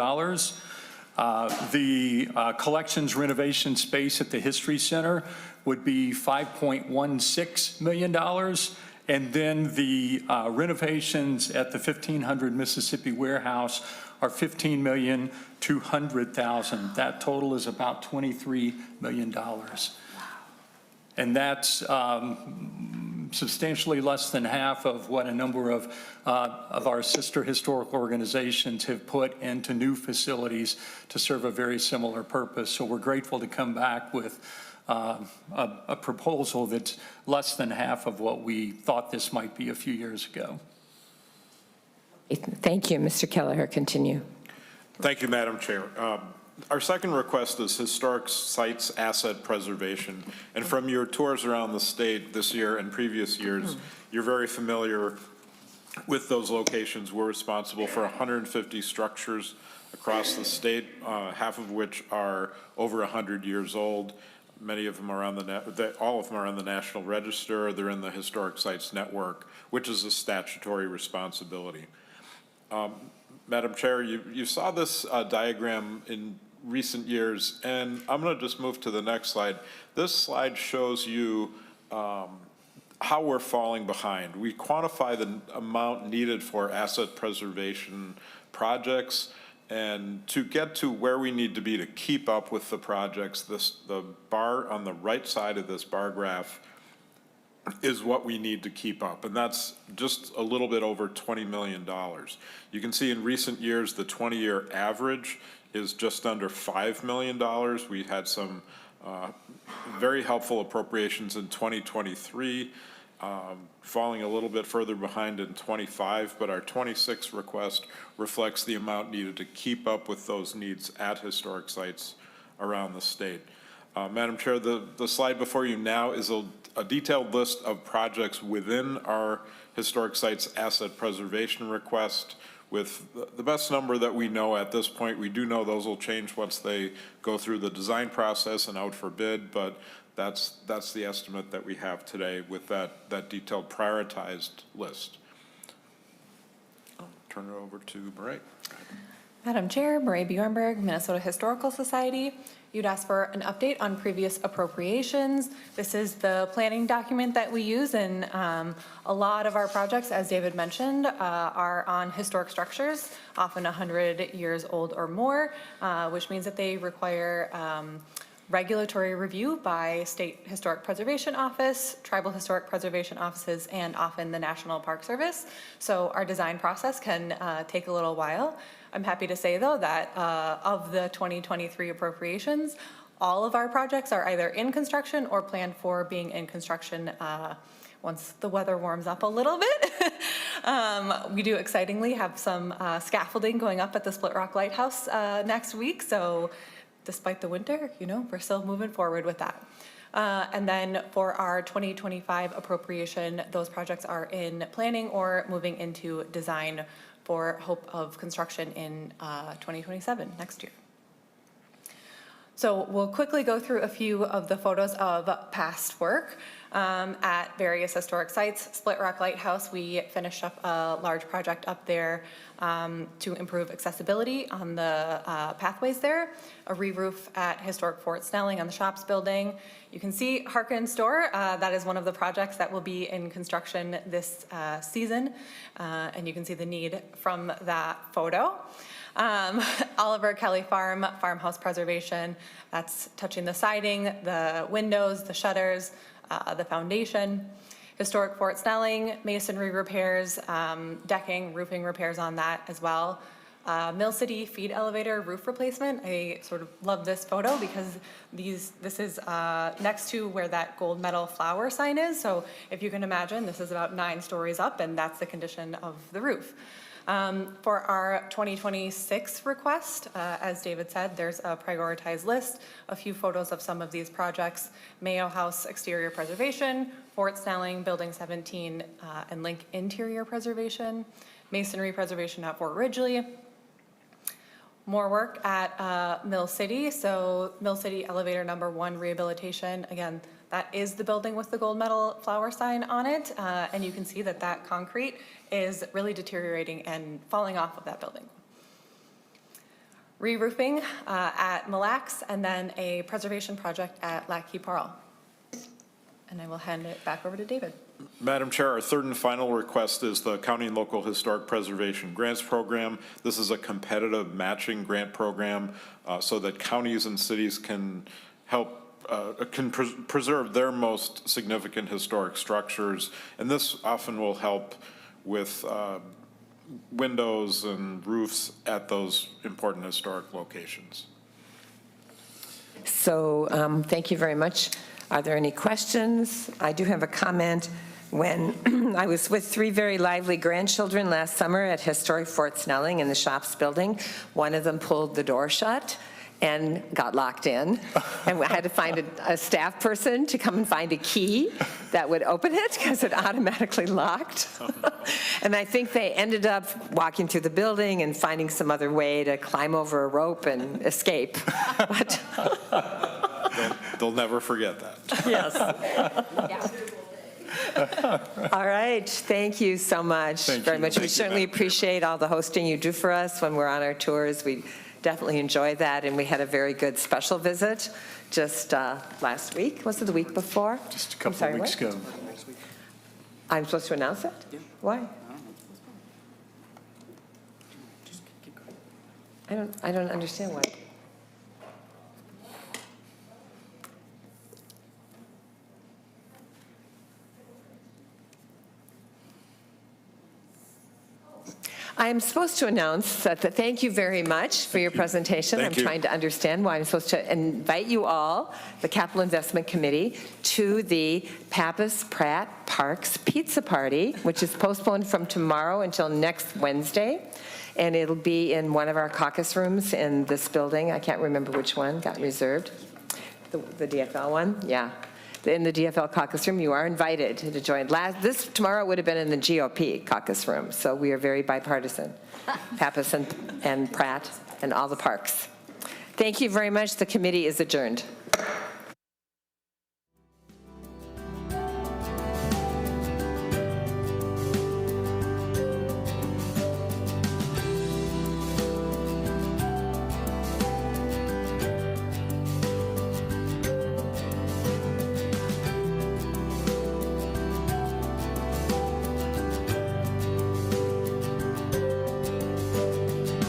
The collections renovation space at the History Center would be $5.16 million. And then the renovations at the 1500 Mississippi warehouse are $15,200,000. That total is about $23 million. Wow. And that's substantially less than half of what a number of our sister historical organizations have put into new facilities to serve a very similar purpose. So we're grateful to come back with a proposal that's less than half of what we thought this might be a few years ago. Thank you, Mr. Kelleher. Continue. Thank you, Madam Chair. Our second request is historic sites asset preservation. And from your tours around the state this year and previous years, you're very familiar with those locations. We're responsible for 150 structures across the state, half of which are over 100 years old. Many of them are on all of them are on the National Register. They're in the Historic Sites Network, which is a statutory responsibility. Madam Chair, you saw this diagram in recent years, and I'm going to just move to the next slide. This slide shows you how we're falling behind. We quantify the amount needed for asset preservation projects, and to get to where we need to be to keep up with the projects, the bar on the right side of this bar graph is what we need to keep up, and that's just a little bit over $20 million. You can see in recent years, the 20-year average is just under $5 million. We had some very helpful appropriations in 2023, falling a little bit further behind in 25, but our 26 request reflects the amount needed to keep up with those needs at historic sites around the state. Madam Chair, the slide before you now is a detailed list of projects within our historic sites asset preservation request with the best number that we know at this point. We do know those will change once they go through the design process and out for bid, but that's the estimate that we have today with that detailed prioritized list. I'll turn it over to Murray. Madam Chair, Murray Bjornberg, Minnesota Historical Society. You'd asked for an update on previous appropriations. This is the planning document that we use, and a lot of our projects, as David mentioned, are on historic structures, often 100 years old or more, which means that they require regulatory review by State Historic Preservation Office, Tribal Historic Preservation Offices, and often the National Park Service. So our design process can take a little while. I'm happy to say, though, that of the 2023 appropriations, all of our projects are either in construction or planned for being in construction once the weather warms up a little bit. We do excitingly have some scaffolding going up at the Split Rock Lighthouse next week. So despite the winter, we're still moving forward with that. And then for our 2025 appropriation, those projects are in planning or moving into design for hope of construction in 2027, next year. So we'll quickly go through a few of the photos of past work at various historic sites. Split Rock Lighthouse, we finished up a large project up there to improve accessibility on the pathways there. A re-roof at historic Fort Snelling on the Shops building. You can see Harkin Store, that is one of the projects that will be in construction this season. And you can see the need from that photo. Oliver Kelly Farm, farmhouse preservation, that's touching the siding, the windows, the shutters, the foundation. Historic Fort Snelling, masonry repairs, decking, roofing repairs on that as well. Mill City feed elevator roof replacement. I sort of love this photo because this is next to where that gold medal flower sign is. So if you can imagine, this is about 9 stories up, and that's the condition of the roof. For our 2026 request, as David said, there's a prioritized list, a few photos of some of these projects: Mayo House exterior preservation, Fort Snelling, Building 17, and Link interior preservation, masonry preservation at Fort Ridgely. More work at Mill City. So Mill City elevator number 1 rehabilitation. Again, that is the building with the gold medal flower sign on it. And you can see that that concrete is really deteriorating and falling off of that building. Re-roofing at Mille Lacs, and then a preservation project at Lac Qui Parle. And I will hand it back over to David. Madam Chair, our third and final request is the County and Local Historic Preservation Grants Program. This is a competitive matching grant program so that counties and cities can help preserve their most significant historic structures. And this often will help with windows and roofs at those important historic locations. So thank you very much. Are there any questions? I do have a comment. When I was with 3 very lively grandchildren last summer at historic Fort Snelling in the Shops building, one of them pulled the door shut and got locked in. And I had to find a staff person to come and find a key that would open it because it automatically locked. And I think they ended up walking through the building and finding some other way to climb over a rope and escape. But They'll never forget that. yes. All right. Thank you so much very much. We certainly appreciate all the hosting you do for us when we're on our tours. We definitely enjoy that. And we had a very good special visit just last week. Was it the week before? Just a couple of weeks ago. I'm supposed to announce it? Why? I don't understand why. I am supposed to announce that, thank you very much for your presentation. Thank I'm you. trying to understand why I'm supposed to invite you all, the Capital Investment Committee, to the Pappas Pratt Parks Pizza Party, which is postponed from tomorrow until next Wednesday. And it'll be in one of our caucus rooms in this building. I can't remember which one got reserved. The DFL one? Yeah. In the DFL caucus room, you are invited to join. Tomorrow would have been in the GOP caucus room, so we are very bipartisan. Pappas and Pratt and all the parks. Thank you very much. The committee is adjourned.